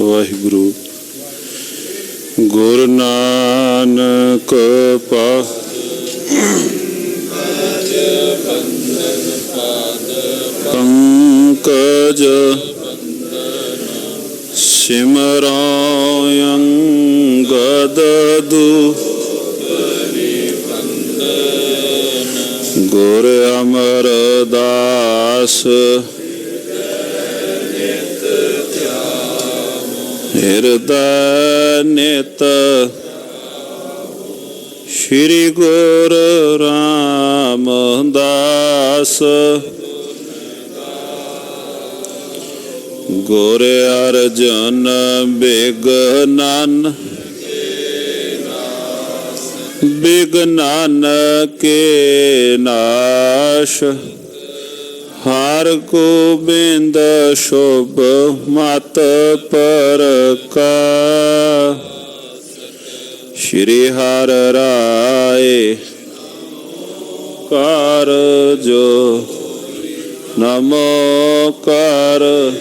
ਵਾਹਿਗੁਰੂ। ਗੁਰੂ ਨਾਨਕ ਪੰਕਜ ਸਿਮਰੋ ਅੰਗਦ ਦੂਤ ਗੁਰ ਅਮਰਦਾਸ ਹਿਰਦੈ ਨਿਤ ਸ਼੍ਰੀ ਗੁਰੂ ਰਾਮਦਾਸ ਗੁਰ ਅਰਜਨ ਬਿਗਨਾਨ ਕੇ ਨਾਸ਼ ਹਰ ਗੋਬਿੰਦ ਸ਼ੁਭ ਮਤ ਪ੍ਰਕਾਸ਼ ਸ਼੍ਰੀ ਹਰਿ ਰਾਏ ਕਰ ਜੋ ਨਮੋ ਕਰ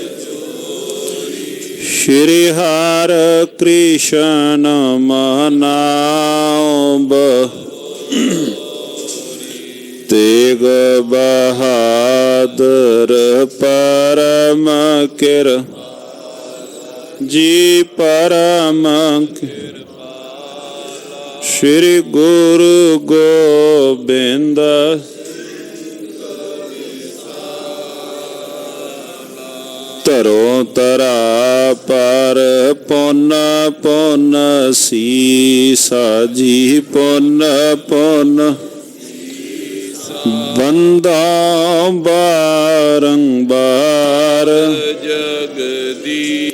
ਸ਼੍ਰੀ ਹਰਿ ਕ੍ਰਿਸ਼ਨ ਮਨਾਉ ਤੇਗ ਬਹਾਦਰ ਪਰਮ ਜੀ ਪਰਮ ਸ਼੍ਰੀ ਗੁਰੂ ਗੋਬਿੰਦ ਧਰੋ ਧਰਾ ਪਰ ਪੁੰਨ ਪੁੰਨ ਸੀਸਾ ਜੀ ਪੁੰਨ ਪੁੰਨ ਬੰਦਾ ਬਾਰੰਬਾਰ ਜਗਦੀ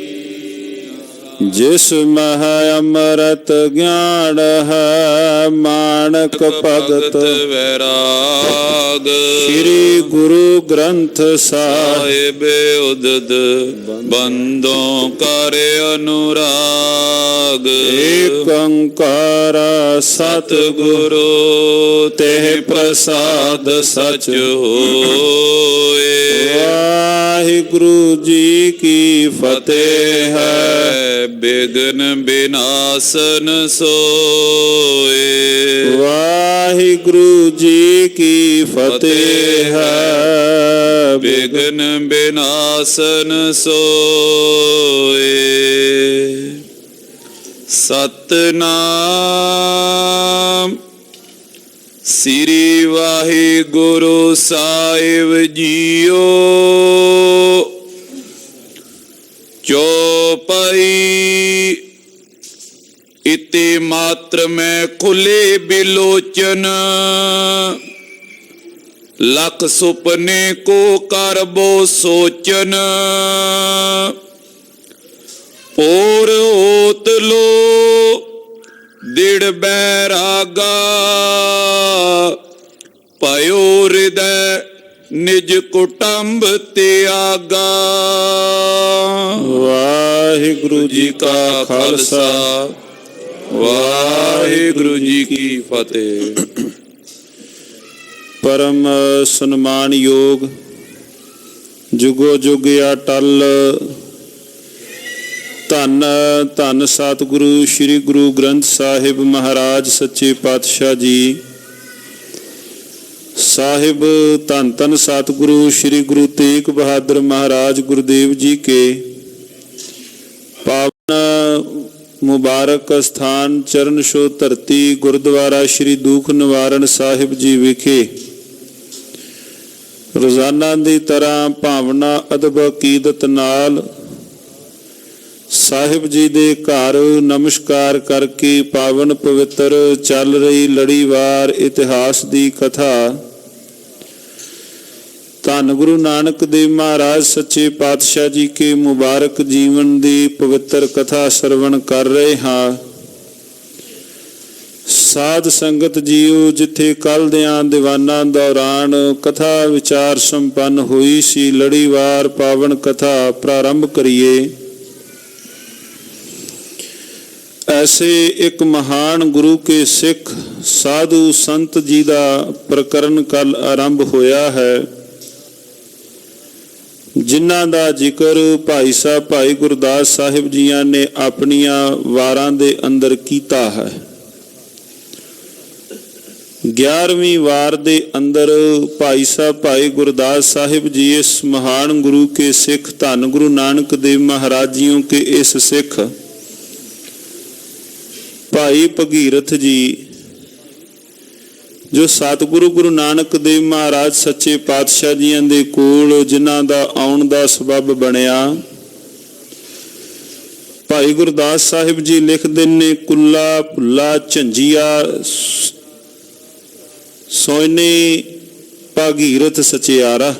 ਜਿਸ ਮਹ ਅੰਮ੍ਰਿਤ ਗਿਆਨ ਹੈ ਮਾਣਕ ਭਗਤ ਵੈਰਾਗ ਸ੍ਰੀ ਗੁਰੂ ਗ੍ਰੰਥ ਸਾਹਿਬ ਉਦਦ ਬੰਦੋਂ ਕਰ ਅਨੁਰਾਗ ਏਕ ਓੰਕਾਰ ਸਤਿਗੁਰੂ ਤੇ ਪ੍ਰਸਾਦ ਸਚ ਹੋਏ। ਵਾਹਿਗੁਰੂ ਜੀ ਕੀ ਫਤਿਹ ਹੈ। ਬਿਘਨ ਬਿਨਾਸਨ ਸੋਏ। ਵਾਹਿਗੁਰੂ ਜੀ ਕੀ ਫਤਿਹ ਹੈ। ਬਿਘਨ ਬਿਨਾਸਨ ਸੋਏ। ਸਤਿਨਾਮ ਸ੍ਰੀ ਵਾਹਿਗੁਰੂ ਸਾਹਿਬ ਜੀਓ। ਚੌਪਈ ਇਤੇ ਮਾਤਰ ਮੈਂ ਖੁੱਲੇ ਬਿਲੋਚਨ ਲਖ ਸੁਪਨੇ ਕੋ ਕਰਬੋ ਸੋਚਨ ਪੋਰ ਹੋਤ ਲੋ ਦਿੜ ਬੈਰਾਗਾ ਭਇਓ ਹਿਰਦੈ ਨਿਜ ਕੁਟੰਬ ਤਿਆਗਾ। ਵਾਹਿਗੁਰੂ ਜੀ ਕਾ ਖਾਲਸਾ ਵਾਹਿਗੁਰੂ ਜੀ ਕੀ ਫਤਿਹ। ਪਰਮ ਸਨਮਾਨਯੋਗ ਜੁਗੋ ਜੁਗ ਅਟਲ ਧੰਨ ਧੰਨ ਸਤਿਗੁਰੂ ਸ੍ਰੀ ਗੁਰੂ ਗ੍ਰੰਥ ਸਾਹਿਬ ਮਹਾਰਾਜ ਸੱਚੇ ਪਾਤਸ਼ਾਹ ਜੀ ਸਾਹਿਬ ਧੰਨ ਧੰਨ ਸਤਿਗੁਰੂ ਸ੍ਰੀ ਗੁਰੂ ਤੇਗ ਬਹਾਦਰ ਮਹਾਰਾਜ ਗੁਰਦੇਵ ਜੀ ਕੇ ਪਾਵਨ ਮੁਬਾਰਕ ਸਥਾਨ ਚਰਨ ਛੋਹ ਧਰਤੀ ਗੁਰਦੁਆਰਾ ਸ੍ਰੀ ਦੁਖ ਨਿਵਾਰਨ ਸਾਹਿਬ ਜੀ ਵਿਖੇ ਰੋਜ਼ਾਨਾ ਦੀ ਤਰ੍ਹਾਂ ਭਾਵਨਾ ਅਦਬ ਅਕੀਦਤ ਨਾਲ ਸਾਹਿਬ ਜੀ ਦੇ ਘਰ ਨਮਸਕਾਰ ਕਰਕੇ ਪਾਵਨ ਪਵਿੱਤਰ ਚੱਲ ਰਹੀ ਲੜੀਵਾਰ ਇਤਿਹਾਸ ਦੀ ਕਥਾ ਧੰਨ ਗੁਰੂ ਨਾਨਕ ਦੇਵ ਮਹਾਰਾਜ ਸੱਚੇ ਪਾਤਸ਼ਾਹ ਜੀ ਕੇ ਮੁਬਾਰਕ ਜੀਵਨ ਦੀ ਪਵਿੱਤਰ ਕਥਾ ਸਰਵਣ ਕਰ ਰਹੇ ਹਾਂ। ਸਾਧ ਸੰਗਤ ਜੀਓ, ਜਿੱਥੇ ਕੱਲ੍ਹ ਦਿਆਂ ਦੀਵਾਨਾਂ ਦੌਰਾਨ ਕਥਾ ਵਿਚਾਰ ਸੰਪੰਨ ਹੋਈ ਸੀ, ਲੜੀਵਾਰ ਪਾਵਨ ਕਥਾ ਪ੍ਰਾਰੰਭ ਕਰੀਏ। ऐसे एक महान गुरु के सिख साधु संत जी का प्रकरण कल आरंभ होया है। ਜਿਨ੍ਹਾਂ ਦਾ ਜ਼ਿਕਰ ਭਾਈ ਸਾਹਿਬ ਭਾਈ ਗੁਰਦਾਸ ਸਾਹਿਬ ਜੀਆਂ ਨੇ ਆਪਣੀਆਂ ਵਾਰਾਂ ਦੇ ਅੰਦਰ ਕੀਤਾ ਹੈ। 11ਵੀਂ ਵਾਰ ਦੇ ਅੰਦਰ ਭਾਈ ਸਾਹਿਬ ਭਾਈ ਗੁਰਦਾਸ ਸਾਹਿਬ ਜੀ ਇਸ ਮਹਾਨ ਗੁਰੂ ਕੇ ਸਿੱਖ ਧੰਨ ਗੁਰੂ ਨਾਨਕ ਦੇਵ ਮਹਾਰਾਜ ਜੀਓ ਕੇ ਇਸ ਸਿੱਖ ਭਾਈ ਭਗੀਰਥ ਜੀ ਜੋ ਸਤਿਗੁਰੂ ਗੁਰੂ ਨਾਨਕ ਦੇਵ ਮਹਾਰਾਜ ਸੱਚੇ ਪਾਤਸ਼ਾਹ ਜੀਆਂ ਦੇ ਕੋਲ ਜਿਨ੍ਹਾਂ ਦਾ ਆਉਣ ਦਾ ਸਬਬ ਬਣਿਆ। ਭਾਈ ਗੁਰਦਾਸ ਸਾਹਿਬ ਜੀ ਲਿਖਦੇ ਨੇ, ਕੁੱਲਾ ਭੁੱਲਾ ਝੰਜੀਆ ਸੋਇਨੇ ਭਗੀਰਥ ਸਚਿਆਰਾ,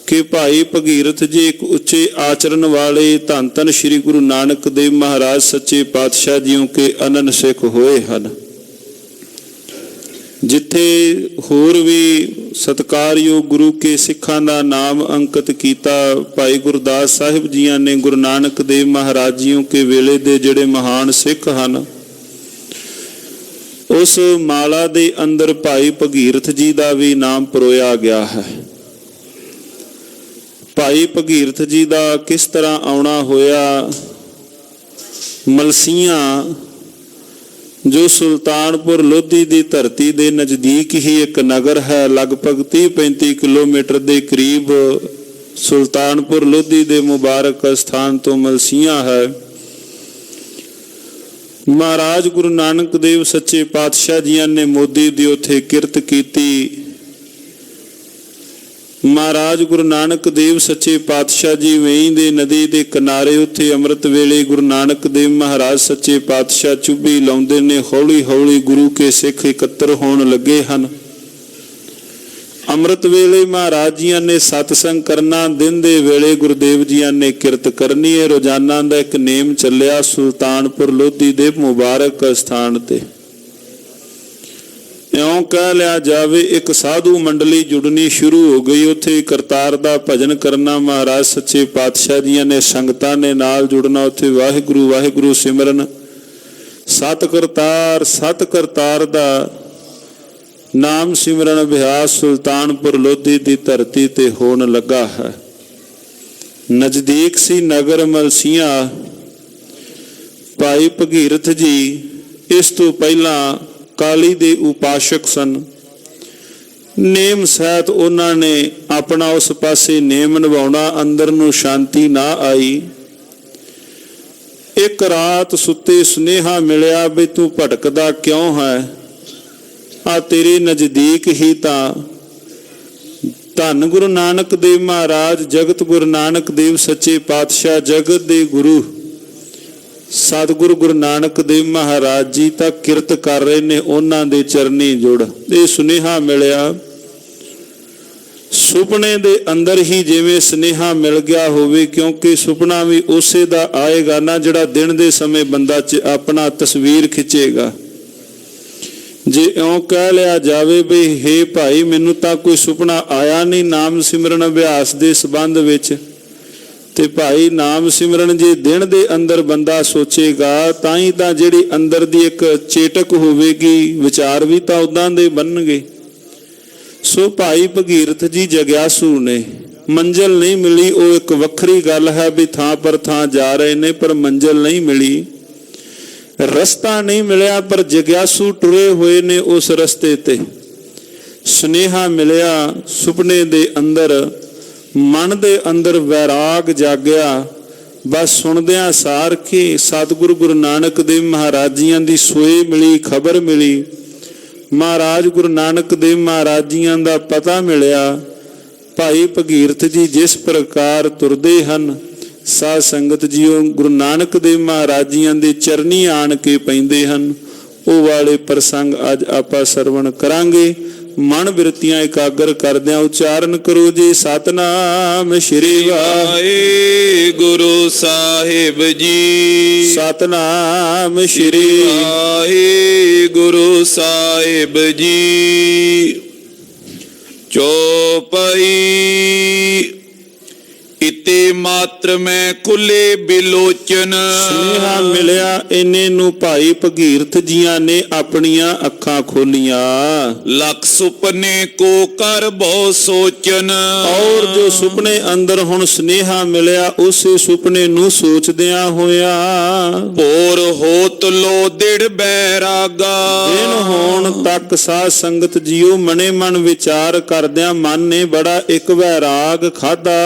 ਕਿ ਭਾਈ ਭਗੀਰਥ ਜੀ ਇੱਕ ਉੱਚੇ ਆਚਰਨ ਵਾਲੇ ਧੰਨ ਧੰਨ ਸ੍ਰੀ ਗੁਰੂ ਨਾਨਕ ਦੇਵ ਮਹਾਰਾਜ ਸੱਚੇ ਪਾਤਸ਼ਾਹ ਜੀਓ ਕੇ ਅਨੰਨ ਸਿੱਖ ਹੋਏ ਹਨ। ਜਿੱਥੇ ਹੋਰ ਵੀ ਸਤਿਕਾਰਯੋਗ ਗੁਰੂ ਕੇ ਸਿੱਖਾਂ ਦਾ ਨਾਮ ਅੰਕਿਤ ਕੀਤਾ, ਭਾਈ ਗੁਰਦਾਸ ਸਾਹਿਬ ਜੀਆਂ ਨੇ ਗੁਰੂ ਨਾਨਕ ਦੇਵ ਮਹਾਰਾਜ ਜੀਓ ਕੇ ਵੇਲੇ ਦੇ ਜਿਹੜੇ ਮਹਾਨ ਸਿੱਖ ਹਨ, ਉਸ ਮਾਲਾ ਦੇ ਅੰਦਰ ਭਾਈ ਭਗੀਰਥ ਜੀ ਦਾ ਵੀ ਨਾਮ ਪਰੋਇਆ ਗਿਆ ਹੈ। ਭਾਈ ਭਗੀਰਥ ਜੀ ਦਾ ਕਿਸ ਤਰ੍ਹਾਂ ਆਉਣਾ ਹੋਇਆ? ਮਲਸੀਆਂ ਜੋ ਸੁਲਤਾਨਪੁਰ ਲੋਧੀ ਦੀ ਧਰਤੀ ਦੇ ਨਜ਼ਦੀਕ ਹੀ ਇੱਕ ਨਗਰ ਹੈ, ਲਗਭਗ 30-35 ਕਿਲੋਮੀਟਰ ਦੇ ਕਰੀਬ ਸੁਲਤਾਨਪੁਰ ਲੋਧੀ ਦੇ ਮੁਬਾਰਕ ਸਥਾਨ ਤੋਂ ਮਲਸੀਆਂ ਹੈ। ਮਹਾਰਾਜ ਗੁਰੂ ਨਾਨਕ ਦੇਵ ਸੱਚੇ ਪਾਤਸ਼ਾਹ ਜੀਆਂ ਨੇ ਮੋਦੀ ਦੀ ਉੱਥੇ ਕਿਰਤ ਕੀਤੀ। ਮਹਾਰਾਜ ਗੁਰੂ ਨਾਨਕ ਦੇਵ ਸੱਚੇ ਪਾਤਸ਼ਾਹ ਜੀ ਵੇਈਂ ਦੇ ਨਦੀ ਦੇ ਕਿਨਾਰੇ ਉੱਥੇ ਅੰਮ੍ਰਿਤ ਵੇਲੇ ਗੁਰੂ ਨਾਨਕ ਦੇਵ ਮਹਾਰਾਜ ਸੱਚੇ ਪਾਤਸ਼ਾਹ ਚੁੱਭੀ ਲਾਉਂਦੇ ਨੇ। ਹੌਲੀ ਹੌਲੀ ਗੁਰੂ ਕੇ ਸਿੱਖ ਇਕੱਤਰ ਹੋਣ ਲੱਗੇ ਹਨ। ਅੰਮ੍ਰਿਤ ਵੇਲੇ ਮਹਾਰਾਜ ਜੀਆਂ ਨੇ ਸਤਸੰਗ ਕਰਨਾ, ਦਿਨ ਦੇ ਵੇਲੇ ਗੁਰਦੇਵ ਜੀਆਂ ਨੇ ਕਿਰਤ ਕਰਨੀ ਹੈ। ਰੋਜ਼ਾਨਾ ਦਾ ਇੱਕ ਨੇਮ ਚੱਲਿਆ ਸੁਲਤਾਨਪੁਰ ਲੋਧੀ ਦੇ ਮੁਬਾਰਕ ਸਥਾਨ ਤੇ। ਇਉਂ ਕਹਿ ਲਿਆ ਜਾਵੇ, ਇੱਕ ਸਾਧੂ ਮੰਡਲੀ ਜੁੜਨੀ ਸ਼ੁਰੂ ਹੋ ਗਈ। ਉੱਥੇ ਕਰਤਾਰ ਦਾ ਭਜਨ ਕਰਨਾ, ਮਹਾਰਾਜ ਸੱਚੇ ਪਾਤਸ਼ਾਹ ਜੀਆਂ ਨੇ ਸੰਗਤਾਂ ਨੇ ਨਾਲ ਜੁੜਨਾ। ਉੱਥੇ ਵਾਹਿਗੁਰੂ ਵਾਹਿਗੁਰੂ ਸਿਮਰਨ, ਸਤ ਕਰਤਾਰ ਦਾ ਨਾਮ ਸਿਮਰਨ ਅਭਿਆਸ ਸੁਲਤਾਨਪੁਰ ਲੋਧੀ ਦੀ ਧਰਤੀ ਤੇ ਹੋਣ ਲੱਗਾ ਹੈ। ਨਜ਼ਦੀਕ ਸੀ ਨਗਰ ਮਲਸੀਆਂ। ਭਾਈ ਭਗੀਰਥ ਜੀ ਇਸ ਤੋਂ ਪਹਿਲਾਂ ਕਾਲੀ ਦੇ ਉਪਾਸ਼ਕ ਸਨ। ਨੇਮ ਸਹਿਤ ਉਹਨਾਂ ਨੇ ਆਪਣਾ ਉਸ ਪਾਸੇ ਨੇਮ ਨਿਭਾਉਣਾ, ਅੰਦਰ ਨੂੰ ਸ਼ਾਂਤੀ ਨਾ ਆਈ। ਇੱਕ ਰਾਤ ਸੁੱਤੇ ਸੁਨੇਹਾ ਮਿਲਿਆ ਵੀ ਤੂੰ ਭਟਕਦਾ ਕਿਉਂ ਹੈ? ਆ ਤੇਰੇ ਨਜ਼ਦੀਕ ਹੀ ਤਾਂ ਧੰਨ ਗੁਰੂ ਨਾਨਕ ਦੇਵ ਮਹਾਰਾਜ ਜਗਤ ਗੁਰੂ ਨਾਨਕ ਦੇਵ ਸੱਚੇ ਪਾਤਸ਼ਾਹ ਜਗਤ ਦੇ ਗੁਰੂ ਸਤਿਗੁਰੂ ਗੁਰੂ ਨਾਨਕ ਦੇਵ ਮਹਾਰਾਜ ਜੀ ਤਾਂ ਕਿਰਤ ਕਰ ਰਹੇ ਨੇ, ਉਹਨਾਂ ਦੇ ਚਰਨੀ ਜੁੜ। ਇਹ ਸੁਨੇਹਾ ਮਿਲਿਆ। ਸੁਪਨੇ ਦੇ ਅੰਦਰ ਹੀ ਜਿਵੇਂ ਸੁਨੇਹਾ ਮਿਲ ਗਿਆ ਹੋਵੇ, ਕਿਉਂਕਿ ਸੁਪਨਾ ਵੀ ਉਸੇ ਦਾ ਆਏਗਾ ਨਾ ਜਿਹੜਾ ਦਿਨ ਦੇ ਸਮੇਂ ਬੰਦਾ ਆਪਣਾ ਤਸਵੀਰ ਖਿੱਚੇਗਾ। ਜੇ ਇਉਂ ਕਹਿ ਲਿਆ ਜਾਵੇ ਵੀ ਹੇ ਭਾਈ ਮੈਨੂੰ ਤਾਂ ਕੋਈ ਸੁਪਨਾ ਆਇਆ ਨਹੀਂ ਨਾਮ ਸਿਮਰਨ ਅਭਿਆਸ ਦੇ ਸੰਬੰਧ ਵਿੱਚ, ਤੇ ਭਾਈ ਨਾਮ ਸਿਮਰਨ ਜੇ ਦਿਨ ਦੇ ਅੰਦਰ ਬੰਦਾ ਸੋਚੇਗਾ ਤਾਂ ਹੀ ਤਾਂ ਜਿਹੜੀ ਅੰਦਰ ਦੀ ਇੱਕ ਚੇਟਕ ਹੋਵੇਗੀ, ਵਿਚਾਰ ਵੀ ਤਾਂ ਉਦਾਂ ਦੇ ਬਣਨਗੇ। ਸੋ ਭਾਈ ਭਗੀਰਥ ਜੀ ਜਗਿਆਸੂ ਨੇ। ਮੰਜ਼ਿਲ ਨਹੀਂ ਮਿਲੀ, ਉਹ ਇੱਕ ਵੱਖਰੀ ਗੱਲ ਹੈ ਵੀ ਥਾਂ ਪਰ ਥਾਂ ਜਾ ਰਹੇ ਨੇ ਪਰ ਮੰਜ਼ਿਲ ਨਹੀਂ ਮਿਲੀ, ਰਸਤਾ ਨਹੀਂ ਮਿਲਿਆ, ਪਰ ਜਗਿਆਸੂ ਟੁਰੇ ਹੋਏ ਨੇ ਉਸ ਰਸਤੇ ਤੇ। ਸੁਨੇਹਾ ਮਿਲਿਆ ਸੁਪਨੇ ਦੇ ਅੰਦਰ, ਮਨ ਦੇ ਅੰਦਰ ਵੈਰਾਗ ਜਾਗਿਆ। ਬਸ ਸੁਣਦਿਆਂ ਸਾਰ ਕੇ ਸਤਿਗੁਰੂ ਗੁਰੂ ਨਾਨਕ ਦੇਵ ਮਹਾਰਾਜ ਜੀਆਂ ਦੀ ਸੋਏ ਮਿਲੀ, ਖਬਰ ਮਿਲੀ। ਮਹਾਰਾਜ ਗੁਰੂ ਨਾਨਕ ਦੇਵ ਮਹਾਰਾਜ ਜੀਆਂ ਦਾ ਪਤਾ ਮਿਲਿਆ। ਭਾਈ ਭਗੀਰਥ ਜੀ ਜਿਸ ਪ੍ਰਕਾਰ ਤੁਰਦੇ ਹਨ, ਸਾਧ ਸੰਗਤ ਜੀਓ ਗੁਰੂ ਨਾਨਕ ਦੇਵ ਮਹਾਰਾਜ ਜੀਆਂ ਦੇ ਚਰਨੀ ਆਣ ਕੇ ਪੈਂਦੇ ਹਨ। ਉਹ ਵਾਲੇ ਪ੍ਰਸੰਗ ਅੱਜ ਆਪਾਂ ਸਰਵਣ ਕਰਾਂਗੇ। ਮਨ ਬਿਰਤੀਆਂ ਇਕਾਗਰ ਕਰਦਿਆਂ ਉਚਾਰਨ ਕਰੋ ਜੀ, ਸਤਨਾਮ ਸ਼੍ਰੀ ਵਾਹਿਗੁਰੂ ਸਾਹਿਬ ਜੀ, ਸਤਨਾਮ ਸ਼੍ਰੀ ਵਾਹਿਗੁਰੂ ਸਾਹਿਬ ਜੀ। ਚੌਪਈ ਕੀਤੇ ਮਾਤਰ ਮੈਂ ਖੁੱਲੇ ਬਿਲੋਚਨ। ਸੁਨੇਹਾ ਮਿਲਿਆ ਇੰਨੇ ਨੂੰ ਭਾਈ ਭਗੀਰਥ ਜੀਆਂ ਨੇ ਆਪਣੀਆਂ ਅੱਖਾਂ ਖੋਲੀਆਂ। ਲਖ ਸੁਪਨੇ ਕੋ ਕਰ ਬਹੁ ਸੋਚਨ। ਔਰ ਜੋ ਸੁਪਨੇ ਅੰਦਰ ਹੁਣ ਸੁਨੇਹਾ ਮਿਲਿਆ ਉਸੇ ਸੁਪਨੇ ਨੂੰ ਸੋਚਦਿਆਂ ਹੋਇਆ ਭੋਰ ਹੋਤ ਲੋ ਦਿੜ ਬੈਰਾਗਾ। ਦਿਨ ਹੋਣ ਤੱਕ ਸਾਧ ਸੰਗਤ ਜੀਓ ਮਨੇ ਮਨ ਵਿਚਾਰ ਕਰਦਿਆਂ ਮਨ ਨੇ ਬੜਾ ਇੱਕ ਵੈਰਾਗ ਖਾਧਾ।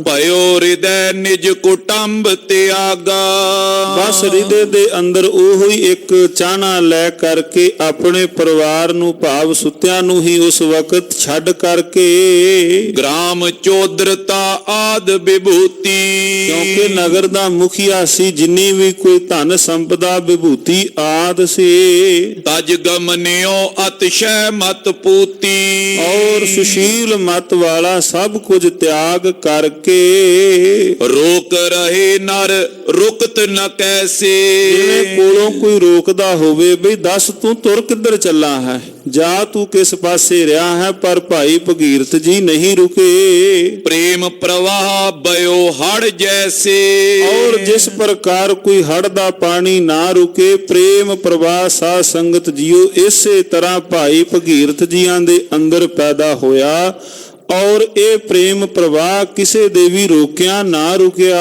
ਭਇਓ ਹਿਰਦੈ ਨਿਜ ਕੁਟੰਬ ਤਿਆਗਾ। ਬਸ ਹਿਰਦੇ ਦੇ ਅੰਦਰ ਉਹੀ ਇੱਕ ਚਾਹਨਾ ਲੈ ਕਰਕੇ ਆਪਣੇ ਪਰਿਵਾਰ ਨੂੰ ਭਾਵ ਸੁੱਤਿਆਂ ਨੂੰ ਹੀ ਉਸ ਵਕਤ ਛੱਡ ਕਰਕੇ ਗ੍ਰਾਮ ਚੌਧਰਤਾ ਆਦ ਵਿਭੂਤੀ। ਕਿਉਂਕਿ ਨਗਰ ਦਾ ਮੁਖੀਆ ਸੀ, ਜਿੰਨੀ ਵੀ ਕੋਈ ਧਨ ਸੰਪਦਾ ਵਿਭੂਤੀ ਆਦ ਸੀ ਤਜ ਗਮਨਿਓ ਅਤਿਸ਼ੈ ਮਤ ਪੂਤੀ। ਔਰ ਸੁਸ਼ੀਲ ਮਤ ਵਾਲਾ ਸਭ ਕੁਝ ਤਿਆਗ ਕਰਕੇ ਰੋਕ ਰਹੇ ਨਰ ਰੁਕਤ ਨ ਕੈਸੇ। ਜਿਵੇਂ ਕੋਲੋਂ ਕੋਈ ਰੋਕਦਾ ਹੋਵੇ ਬਈ ਦੱਸ ਤੂੰ ਤੁਰ ਕਿੱਧਰ ਚੱਲਾ ਹੈ, ਜਾ ਤੂੰ ਕਿਸ ਪਾਸੇ ਰਿਹਾ ਹੈ, ਪਰ ਭਾਈ ਭਗੀਰਥ ਜੀ ਨਹੀਂ ਰੁਕੇ। ਪ੍ਰੇਮ ਪ੍ਰਵਾਹ ਬਇਓ ਹੜ ਜੈਸੇ। ਔਰ ਜਿਸ ਪ੍ਰਕਾਰ ਕੋਈ ਹੜ ਦਾ ਪਾਣੀ ਨਾ ਰੁਕੇ, ਪ੍ਰੇਮ ਪ੍ਰਵਾਹ ਸਾਧ ਸੰਗਤ ਜੀਓ ਇਸੇ ਤਰ੍ਹਾਂ ਭਾਈ ਭਗੀਰਥ ਜੀਆਂ ਦੇ ਅੰਦਰ ਪੈਦਾ ਹੋਇਆ। ਔਰ ਇਹ ਪ੍ਰੇਮ ਪ੍ਰਵਾਹ ਕਿਸੇ ਦੇ ਵੀ ਰੋਕਿਆ ਨਾ ਰੁਕਿਆ।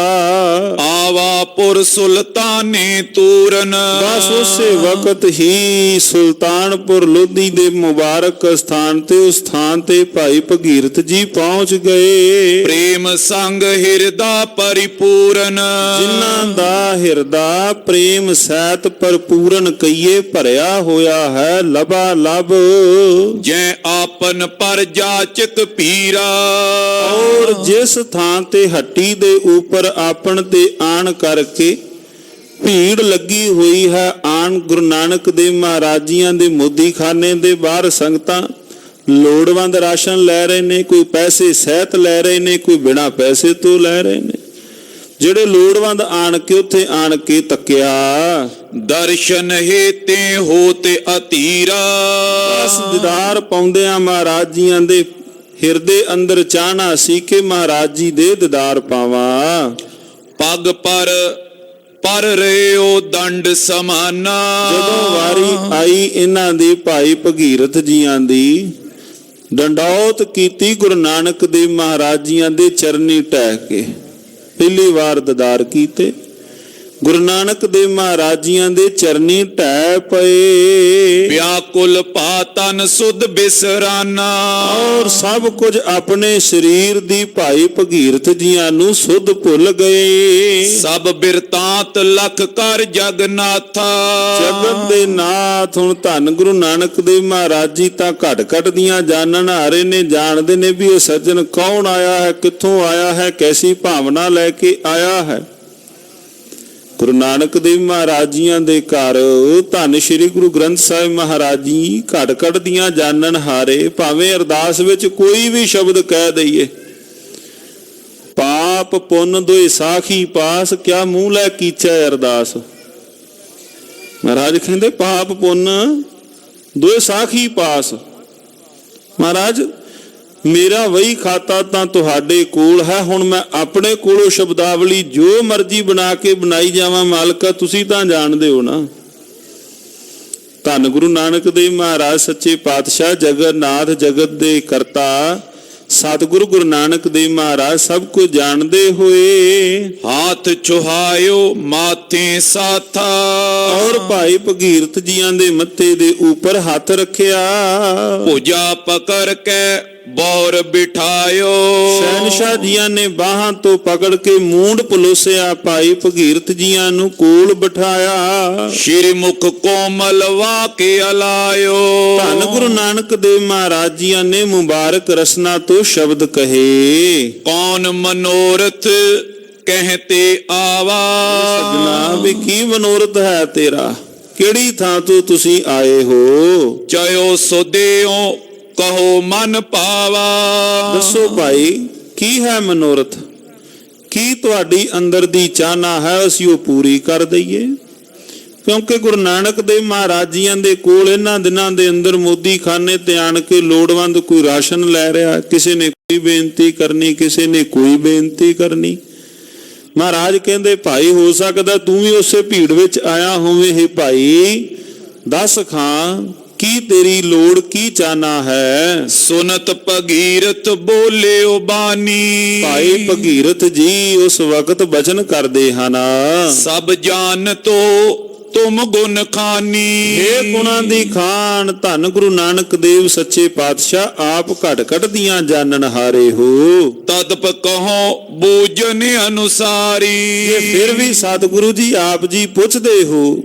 ਆਵਾ ਪੁਰ ਸੁਲਤਾਨੇ ਤੂਰਨ। ਬਸ ਉਸੇ ਵਕਤ ਹੀ ਸੁਲਤਾਨਪੁਰ ਲੋਧੀ ਦੇ ਮੁਬਾਰਕ ਸਥਾਨ ਤੇ ਉਸ ਸਥਾਨ ਤੇ ਭਾਈ ਭਗੀਰਥ ਜੀ ਪਹੁੰਚ ਗਏ। ਪ੍ਰੇਮ ਸੰਗ ਹਿਰਦਾ ਪਰਿਪੂਰਨ। ਜਿਨ੍ਹਾਂ ਦਾ ਹਿਰਦਾ ਪ੍ਰੇਮ ਸਹਿਤ ਭਰਪੂਰਨ ਕਈਏ ਭਰਿਆ ਹੋਇਆ ਹੈ ਲਬਾ ਲਬ। ਜੈ ਆਪਨ ਪਰ ਜਾਚਕ ਪੀਰਾ। ਔਰ ਜਿਸ ਥਾਂ ਤੇ ਹੱਟੀ ਦੇ ਉੱਪਰ ਆਪਣ ਤੇ ਆਣ ਕਰਕੇ ਭੀੜ ਲੱਗੀ ਹੋਈ ਹੈ, ਆਣ ਗੁਰੂ ਨਾਨਕ ਦੇਵ ਮਹਾਰਾਜੀਆਂ ਦੇ ਮੋਦੀਖਾਨੇ ਦੇ ਬਾਹਰ ਸੰਗਤਾਂ ਲੋੜਵੰਦ ਰਾਸ਼ਨ ਲੈ ਰਹੇ ਨੇ, ਕੋਈ ਪੈਸੇ ਸਹਿਤ ਲੈ ਰਹੇ ਨੇ, ਕੋਈ ਬਿਨਾਂ ਪੈਸੇ ਤੋਂ ਲੈ ਰਹੇ ਨੇ। ਜਿਹੜੇ ਲੋੜਵੰਦ ਆਣ ਕੇ ਉੱਥੇ ਆਣ ਕੇ ਤੱਕਿਆ, ਦਰਸ਼ਨ ਹੇਤੇ ਹੋਤੇ ਅਤੀਰਾ। ਬਸ ਦੀਦਾਰ ਪਾਉਂਦਿਆਂ ਮਹਾਰਾਜ ਜੀਆਂ ਦੇ ਹਿਰਦੇ ਅੰਦਰ ਚਾਹਨਾ ਸੀ ਕਿ ਮਹਾਰਾਜ ਜੀ ਦੇ ਦੀਦਾਰ ਪਾਵਾਂ। ਪਗ ਪਰ ਰਿਓ ਦੰਡ ਸਮਾਨਾ। ਜਦੋਂ ਵਾਰੀ ਆਈ ਇਹਨਾਂ ਦੀ ਭਾਈ ਭਗੀਰਥ ਜੀਆਂ ਦੀ, ਡੰਡੌਤ ਕੀਤੀ ਗੁਰੂ ਨਾਨਕ ਦੇਵ ਮਹਾਰਾਜ ਜੀਆਂ ਦੇ ਚਰਨੀ ਟਹਿ ਕੇ ਪਹਿਲੀ ਵਾਰ ਦੀਦਾਰ ਕੀਤੇ। ਗੁਰੂ ਨਾਨਕ ਦੇਵ ਮਹਾਰਾਜ ਜੀਆਂ ਦੇ ਚਰਨੀ ਢਹਿ ਪਏ। ਵਿਆਕੁਲ ਭਾ ਤਨ ਸੁਧ ਬਿਸਰਾਨਾ। ਔਰ ਸਭ ਕੁਝ ਆਪਣੇ ਸਰੀਰ ਦੀ ਭਾਈ ਭਗੀਰਥ ਜੀਆਂ ਨੂੰ ਸੁਧ ਭੁੱਲ ਗਏ। ਸਭ ਬਿਰਤਾਂਤ ਲਖ ਕਰ ਜਗਨਾਥਾ। ਜਗਤ ਦੇ ਨਾਥ ਹੁਣ ਧੰਨ ਗੁਰੂ ਨਾਨਕ ਦੇਵ ਮਹਾਰਾਜ ਜੀ ਤਾਂ ਘਟ ਘਟ ਦੀਆਂ ਜਾਣਨ ਹਾਰੇ ਨੇ, ਜਾਣਦੇ ਨੇ ਵੀ ਇਹ ਸੱਜਣ ਕੌਣ ਆਇਆ ਹੈ, ਕਿੱਥੋਂ ਆਇਆ ਹੈ, ਕੈਸੀ ਭਾਵਨਾ ਲੈ ਕੇ ਆਇਆ ਹੈ। ਗੁਰੂ ਨਾਨਕ ਦੇਵ ਮਹਾਰਾਜ ਜੀਆਂ ਦੇ ਘਰ ਧੰਨ ਸ਼੍ਰੀ ਗੁਰੂ ਗ੍ਰੰਥ ਸਾਹਿਬ ਮਹਾਰਾਜ ਜੀ ਘਟ ਘਟ ਦੀਆਂ ਜਾਣਨ ਹਾਰੇ, ਭਾਵੇਂ ਅਰਦਾਸ ਵਿੱਚ ਕੋਈ ਵੀ ਸ਼ਬਦ ਕਹਿ ਦਈਏ, ਪਾਪ ਪੁੰਨ ਦੋਇ ਸਾਖੀ ਪਾਸ, ਕਿਆ ਮੂੰਹ ਲੈ ਕੀਚੈ ਅਰਦਾਸ। ਮਹਾਰਾਜ ਕਹਿੰਦੇ ਪਾਪ ਪੁੰਨ ਦੋਇ ਸਾਖੀ ਪਾਸ। ਮਹਾਰਾਜ ਮੇਰਾ ਵਹੀ ਖਾਤਾ ਤਾਂ ਤੁਹਾਡੇ ਕੋਲ ਹੈ, ਹੁਣ ਮੈਂ ਆਪਣੇ ਕੋਲੋਂ ਸ਼ਬਦਾਵਲੀ ਜੋ ਮਰਜ਼ੀ ਬਣਾ ਕੇ ਬਣਾਈ ਜਾਵਾਂ, ਮਾਲਕਾ ਤੁਸੀਂ ਤਾਂ ਜਾਣਦੇ ਹੋ ਨਾ। ਧੰਨ ਗੁਰੂ ਨਾਨਕ ਦੇਵ ਮਹਾਰਾਜ ਸੱਚੇ ਪਾਤਸ਼ਾਹ ਜਗਨਨਾਥ ਜਗਤ ਦੇ ਕਰਤਾ ਸਤਿਗੁਰੂ ਗੁਰੂ ਨਾਨਕ ਦੇਵ ਮਹਾਰਾਜ ਸਭ ਕੁਝ ਜਾਣਦੇ ਹੋਏ ਹਾਥ ਚੁਹਾਇਓ ਮਾਥੇ ਸਾਥਾ। ਔਰ ਭਾਈ ਭਗੀਰਥ ਜੀਆਂ ਦੇ ਮੱਥੇ ਦੇ ਉੱਪਰ ਹੱਥ ਰੱਖਿਆ। ਭੁਜਾ ਪਕੜ ਕੇ ਬੌਰ ਬਿਠਾਇਓ। ਸ਼ਹਿਨਸ਼ਾਹ ਜੀਆਂ ਨੇ ਬਾਹਾਂ ਤੋਂ ਪਕੜ ਕੇ ਮੂੰਡ ਪਲੋਸਿਆ, ਭਾਈ ਭਗੀਰਥ ਜੀਆਂ ਨੂੰ ਕੋਲ ਬਿਠਾਇਆ। ਸ਼੍ਰੀ ਮੁਖ ਕੋਮਲ ਵਾਕੇ ਅਲਾਇਓ। ਧੰਨ ਗੁਰੂ ਨਾਨਕ ਦੇਵ ਮਹਾਰਾਜ ਜੀਆਂ ਨੇ ਮੁਬਾਰਕ ਰਸਨਾ ਤੋਂ ਸ਼ਬਦ ਕਹੇ। ਕੌਣ ਮਨੋਰਥ ਕਹਤੇ ਆਵਾ। ਸਜਣਾ ਵੀ ਕੀ ਮਨੋਰਥ ਹੈ ਤੇਰਾ, ਕਿਹੜੀ ਥਾਂ ਤੋਂ ਤੁਸੀਂ ਆਏ ਹੋ। ਚਾਇਓ ਸੋਦਿਓ ਕਹੋ ਮਨ ਪਾਵਾ। ਦੱਸੋ ਭਾਈ ਕੀ ਹੈ ਮਨੋਰਥ, ਕੀ ਤੁਹਾਡੀ ਅੰਦਰ ਦੀ ਚਾਹਨਾ ਹੈ, ਅਸੀਂ ਉਹ ਪੂਰੀ ਕਰ ਦਈਏ। ਕਿਉਂਕਿ ਗੁਰੂ ਨਾਨਕ ਦੇਵ ਮਹਾਰਾਜ ਜੀਆਂ ਦੇ ਕੋਲ ਇਹਨਾਂ ਦਿਨਾਂ ਦੇ ਅੰਦਰ ਮੋਦੀਖਾਨੇ ਤੇ ਆਣ ਕੇ ਲੋੜਵੰਦ ਕੋਈ ਰਾਸ਼ਨ ਲੈ ਰਿਹਾ, ਕਿਸੇ ਨੇ ਕੋਈ ਬੇਨਤੀ ਕਰਨੀ, ਕਿਸੇ ਨੇ ਕੋਈ ਬੇਨਤੀ ਕਰਨੀ। ਮਹਾਰਾਜ ਕਹਿੰਦੇ ਭਾਈ ਹੋ ਸਕਦਾ ਤੂੰ ਵੀ ਉਸੇ ਭੀੜ ਵਿੱਚ ਆਇਆ ਹੋਵੇਂ। ਹੇ ਭਾਈ ਦੱਸ ਖਾਂ ਕੀ ਤੇਰੀ ਲੋੜ, ਕੀ ਚਾਹਨਾ ਹੈ। ਸੁਨਤ ਭਗੀਰਥ ਬੋਲਿਓ ਬਾਣੀ। ਭਾਈ ਭਗੀਰਥ ਜੀ ਉਸ ਵਕਤ ਬਚਨ ਕਰਦੇ ਹਨ, ਸਭ ਜਾਣ ਤੋ ਤੁਮ ਗੁਣ ਖਾਨੀ। ਇਹ ਗੁਣਾਂ ਦੀ ਖਾਨ ਧੰਨ ਗੁਰੂ ਨਾਨਕ ਦੇਵ ਸੱਚੇ ਪਾਤਸ਼ਾਹ ਆਪ ਘਟ ਘਟ ਦੀਆਂ ਜਾਣਨ ਹਾਰੇ ਹੋ। ਤਦਪ ਕਹੋ ਬੂਝਨ ਅਨੁਸਾਰੀ। ਜੇ ਫਿਰ ਵੀ ਸਤਿਗੁਰੂ ਜੀ ਆਪ ਜੀ ਪੁੱਛਦੇ ਹੋ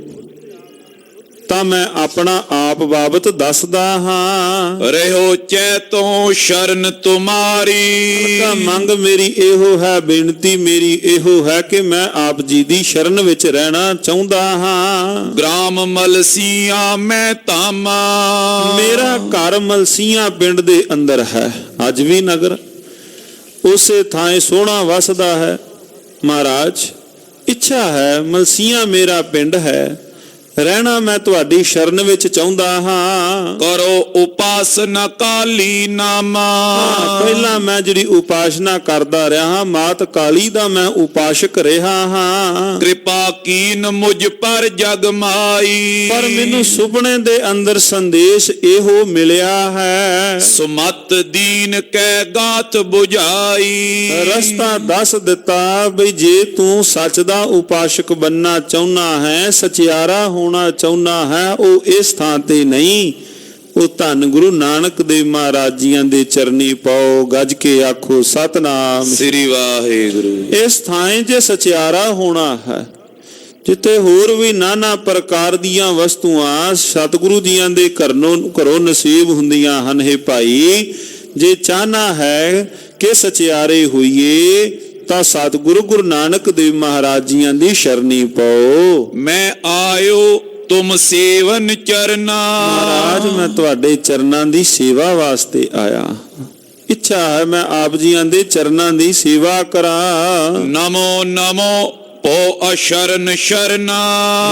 ਤਾਂ ਮੈਂ ਆਪਣਾ ਆਪ ਬਾਬਤ ਦੱਸਦਾ ਹਾਂ। ਰਹਿਓ ਚੈਤੋਂ ਸ਼ਰਨ ਤੁਮਾਰੀ। ਤਾਂ ਮੰਗ ਮੇਰੀ ਇਹੋ ਹੈ, ਬੇਨਤੀ ਮੇਰੀ ਇਹੋ ਹੈ ਕਿ ਮੈਂ ਆਪ ਜੀ ਦੀ ਸ਼ਰਨ ਵਿੱਚ ਰਹਿਣਾ ਚਾਹੁੰਦਾ ਹਾਂ। ਗ੍ਰਾਮ ਮਲਸੀਆਂ ਮੈਂ ਧਾਮਾ। ਮੇਰਾ ਘਰ ਮਲਸੀਆਂ ਪਿੰਡ ਦੇ ਅੰਦਰ ਹੈ। ਅੱਜ ਵੀ ਨਗਰ ਉਸੇ ਥਾਂ ਸੋਹਣਾ ਵਸਦਾ ਹੈ। ਮਹਾਰਾਜ ਇੱਛਾ ਹੈ, ਮਲਸੀਆਂ ਮੇਰਾ ਪਿੰਡ ਹੈ, ਰਹਿਣਾ ਮੈਂ ਤੁਹਾਡੀ ਸ਼ਰਨ ਵਿੱਚ ਚਾਹੁੰਦਾ ਹਾਂ। ਕਰੋ ਉਪਾਸਨਾ ਕਾਲੀ ਨਾਮਾ। ਪਹਿਲਾਂ ਮੈਂ ਜਿਹੜੀ ਉਪਾਸਨਾ ਕਰਦਾ ਰਿਹਾ ਹਾਂ, ਮਾਤ ਕਾਲੀ ਦਾ ਮੈਂ ਉਪਾਸ਼ਕ ਰਿਹਾ ਹਾਂ। ਕਿਰਪਾ ਕੀਨ ਮੁਝ ਪਰ ਜਗ ਮਾਈ। ਪਰ ਮੈਨੂੰ ਸੁਪਨੇ ਦੇ ਅੰਦਰ ਸੰਦੇਸ਼ ਇਹੋ ਮਿਲਿਆ ਹੈ, ਸੁਮਤ ਦੀਨ ਕੈ ਗਾਤ 부ਝਾਈ। ਰਸਤਾ ਦੱਸ ਦਿੱਤਾ ਬਈ ਜੇ ਤੂੰ ਸੱਚ ਦਾ ਉਪਾਸ਼ਕ ਬਣਨਾ ਚਾਹੁੰਦਾ ਹੈ, ਸਚਿਆਰਾ ਹੋਣਾ ਚਾਹੁੰਦਾ ਹੈ, ਉਹ ਇਸ ਥਾਂ ਤੇ ਨਹੀਂ, ਉਹ ਧੰਨ ਗੁਰੂ ਨਾਨਕ ਦੇਵ ਮਹਾਰਾਜ ਜੀਆਂ ਦੇ ਚਰਨੀ ਪਾਓ। ਗੱਜ ਕੇ ਆਖੋ ਸਤਨਾਮ ਸ੍ਰੀ ਵਾਹਿਗੁਰੂ। ਇਸ ਥਾਂ 'ਚ ਸਚਿਆਰਾ ਹੋਣਾ ਹੈ, ਜਿੱਥੇ ਹੋਰ ਵੀ ਨਾਨਾ ਪ੍ਰਕਾਰ ਦੀਆਂ ਵਸਤੂਆਂ ਸਤਿਗੁਰੂ ਜੀਆਂ ਦੇ ਘਰੋਂ ਨਸੀਬ ਹੁੰਦੀਆਂ ਹਨ। ਹੈ ਭਾਈ ਜੇ ਚਾਹਨਾ ਹੈ ਕਿ ਸਚਿਆਰੇ ਹੋਈਏ ਤਾਂ ਸਤਿਗੁਰੂ ਗੁਰੂ ਨਾਨਕ ਦੇਵ ਮਹਾਰਾਜ ਜੀਆਂ ਦੀ ਸ਼ਰਨੀ ਪਾਓ। ਮੈਂ ਆਇਓ ਤੁਮ ਸੇਵਨ ਚਰਨਾ। ਮਹਾਰਾਜ ਮੈਂ ਤੁਹਾਡੇ ਚਰਨਾਂ ਦੀ ਸੇਵਾ ਵਾਸਤੇ ਆਇਆ। ਇੱਛਾ ਹੈ ਮੈਂ ਆਪ ਜੀਆਂ ਦੇ ਚਰਨਾਂ ਦੀ ਸੇਵਾ ਕਰਾਂ। ਨਮੋ ਨਮੋ ਪੋ ਅਸ਼ਰਨ ਸ਼ਰਨਾ।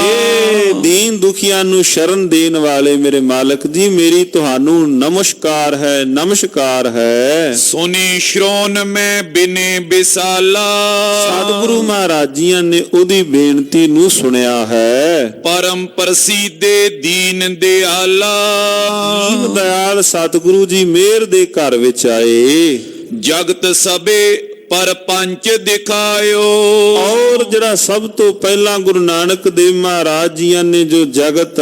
ਏ ਦੀਨ ਦੁਖੀਆਂ ਨੂੰ ਸ਼ਰਨ ਦੇਣ ਵਾਲੇ ਮੇਰੇ ਮਾਲਕ ਜੀ, ਮੇਰੀ ਤੁਹਾਨੂੰ ਨਮਸਕਾਰ ਹੈ, ਨਮਸਕਾਰ ਹੈ। ਸੁਨੀ ਸ਼੍ਰੋਨ ਮੈਂ ਬਿਨੇ ਬਿਸਾਲਾ। ਸਤਿਗੁਰੂ ਮਹਾਰਾਜ ਜੀਆਂ ਨੇ ਉਹਦੀ ਬੇਨਤੀ ਨੂੰ ਸੁਣਿਆ ਹੈ। ਪਰਮ ਪ੍ਰਸੀਦੇ ਦੀਨ ਦਿਆਲਾ। ਦੀਨ ਦਿਆਲ ਸਤਿਗੁਰੂ ਜੀ ਮਿਹਰ ਦੇ ਘਰ ਵਿੱਚ ਆਏ। ਜਗਤ ਸਭੇ ਪਰ ਪੰਚ ਦਿਖਾਇਓ। ਔਰ ਜਿਹੜਾ ਸਭ ਤੋਂ ਪਹਿਲਾਂ ਗੁਰੂ ਨਾਨਕ ਦੇਵ ਮਹਾਰਾਜ ਜੀਆਂ ਨੇ ਜੋ ਜਗਤ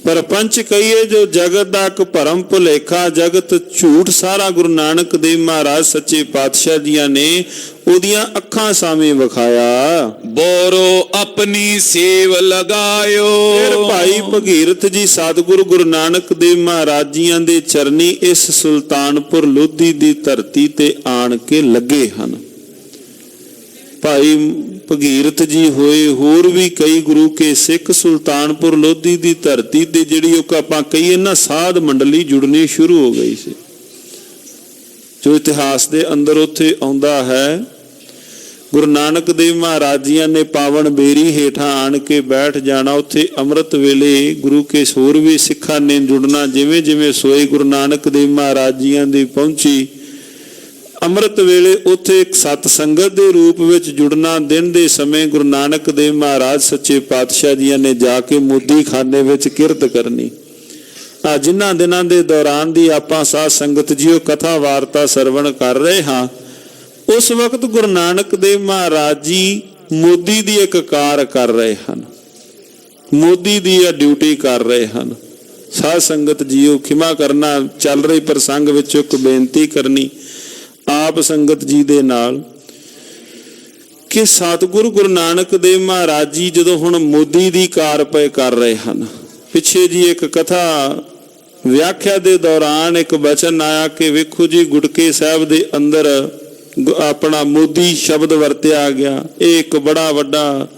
ਪਰਪੰਚ ਕਹੀਏ, ਜੋ ਜਗਤ ਦਾ ਇੱਕ ਭਰਮ ਭੁਲੇਖਾ, ਜਗਤ ਝੂਠ ਸਾਰਾ ਗੁਰੂ ਨਾਨਕ ਦੇਵ ਮਹਾਰਾਜ ਸੱਚੇ ਪਾਤਸ਼ਾਹ ਜੀਆਂ ਨੇ ਉਹਦੀਆਂ ਅੱਖਾਂ ਸਾਹਮਣੇ ਵਿਖਾਇਆ। ਬੋਰੋ ਆਪਣੀ ਸੇਵ ਲਗਾਇਓ। ਫਿਰ ਭਾਈ ਭਗੀਰਥ ਜੀ ਸਤਿਗੁਰੂ ਗੁਰੂ ਨਾਨਕ ਦੇਵ ਮਹਾਰਾਜ ਜੀਆਂ ਦੇ ਚਰਨੀ ਇਸ ਸੁਲਤਾਨਪੁਰ ਲੋਧੀ ਦੀ ਧਰਤੀ ਤੇ ਆਣ ਕੇ ਲੱਗੇ ਹਨ। ਭਾਈ ਭਗੀਰਥ ਜੀ ਹੋਏ, ਹੋਰ ਵੀ ਕਈ ਗੁਰੂ ਕੇ ਸਿੱਖ ਸੁਲਤਾਨਪੁਰ ਲੋਧੀ ਦੀ ਧਰਤੀ ਤੇ ਜਿਹੜੀ ਉਹ ਆਪਾਂ ਕਹੀਏ ਨਾ ਸਾਧ ਮੰਡਲੀ ਜੁੜਨੀ ਸ਼ੁਰੂ ਹੋ ਗਈ ਸੀ। ਜੋ ਇਤਿਹਾਸ ਦੇ ਅੰਦਰ ਉੱਥੇ ਆਉਂਦਾ ਹੈ, ਗੁਰੂ ਨਾਨਕ ਦੇਵ ਮਹਾਰਾਜ ਜੀਆਂ ਨੇ ਪਾਵਨ ਬੇਰੀ ਹੇਠਾਂ ਆਣ ਕੇ ਬੈਠ ਜਾਣਾ। ਉੱਥੇ ਅੰਮ੍ਰਿਤ ਵੇਲੇ ਗੁਰੂ ਕੇ ਹੋਰ ਵੀ ਸਿੱਖਾਂ ਨੇ ਜੁੜਨਾ। ਜਿਵੇਂ ਜਿਵੇਂ ਸੋਏ ਗੁਰੂ ਨਾਨਕ ਦੇਵ ਮਹਾਰਾਜ ਜੀਆਂ ਦੀ ਪਹੁੰਚੀ ਅੰਮ੍ਰਿਤ ਵੇਲੇ ਉੱਥੇ ਇੱਕ ਸਤ ਸੰਗਤ ਦੇ ਰੂਪ ਵਿੱਚ ਜੁੜਨਾ। ਦਿਨ ਦੇ ਸਮੇਂ ਗੁਰੂ ਨਾਨਕ ਦੇਵ ਮਹਾਰਾਜ ਸੱਚੇ ਪਾਤਸ਼ਾਹ ਜੀਆਂ ਨੇ ਜਾ ਕੇ ਮੋਦੀ ਖਾਨੇ ਵਿੱਚ ਕਿਰਤ ਕਰਨੀ। ਜਿਨ੍ਹਾਂ ਦਿਨਾਂ ਦੇ ਦੌਰਾਨ ਦੀ ਆਪਾਂ ਸਾਧ ਸੰਗਤ ਜੀਓ ਕਥਾ ਵਾਰਤਾ ਸਰਵਣ ਕਰ ਰਹੇ ਹਾਂ, ਉਸ ਵਕਤ ਗੁਰੂ ਨਾਨਕ ਦੇਵ ਮਹਾਰਾਜ ਜੀ ਮੋਦੀ ਦੀ ਇੱਕ ਕਾਰ ਕਰ ਰਹੇ ਹਨ, ਮੋਦੀ ਦੀ ਇਹ ਡਿਊਟੀ ਕਰ ਰਹੇ ਹਨ। ਸਾਧ ਸੰਗਤ ਜੀਓ ਖਿਮਾ ਕਰਨਾ, ਚੱਲ ਰਹੀ ਪ੍ਰਸੰਗ ਵਿੱਚ ਇੱਕ ਬੇਨਤੀ ਕਰਨੀ ਆਪ ਸੰਗਤ ਜੀ ਦੇ ਨਾਲ ਕਿ ਸਤਿਗੁਰੂ ਗੁਰੂ ਨਾਨਕ ਦੇਵ ਮਹਾਰਾਜ ਜੀ ਜਦੋਂ ਹੁਣ ਮੋਦੀ ਦੀ ਕਾਰ ਪਏ ਕਰ ਰਹੇ ਹਨ, ਪਿੱਛੇ ਜੀ ਇੱਕ ਕਥਾ ਵਿਆਖਿਆ ਦੇ ਦੌਰਾਨ ਇੱਕ ਬਚਨ ਆਇਆ ਕਿ ਵੇਖੋ ਜੀ ਗੁਟਕੇ ਸਾਹਿਬ ਦੇ ਅੰਦਰ ਆਪਣਾ ਮੋਦੀ ਸ਼ਬਦ ਵਰਤਿਆ ਗਿਆ। ਇਹ ਇੱਕ ਬੜਾ ਵੱਡਾ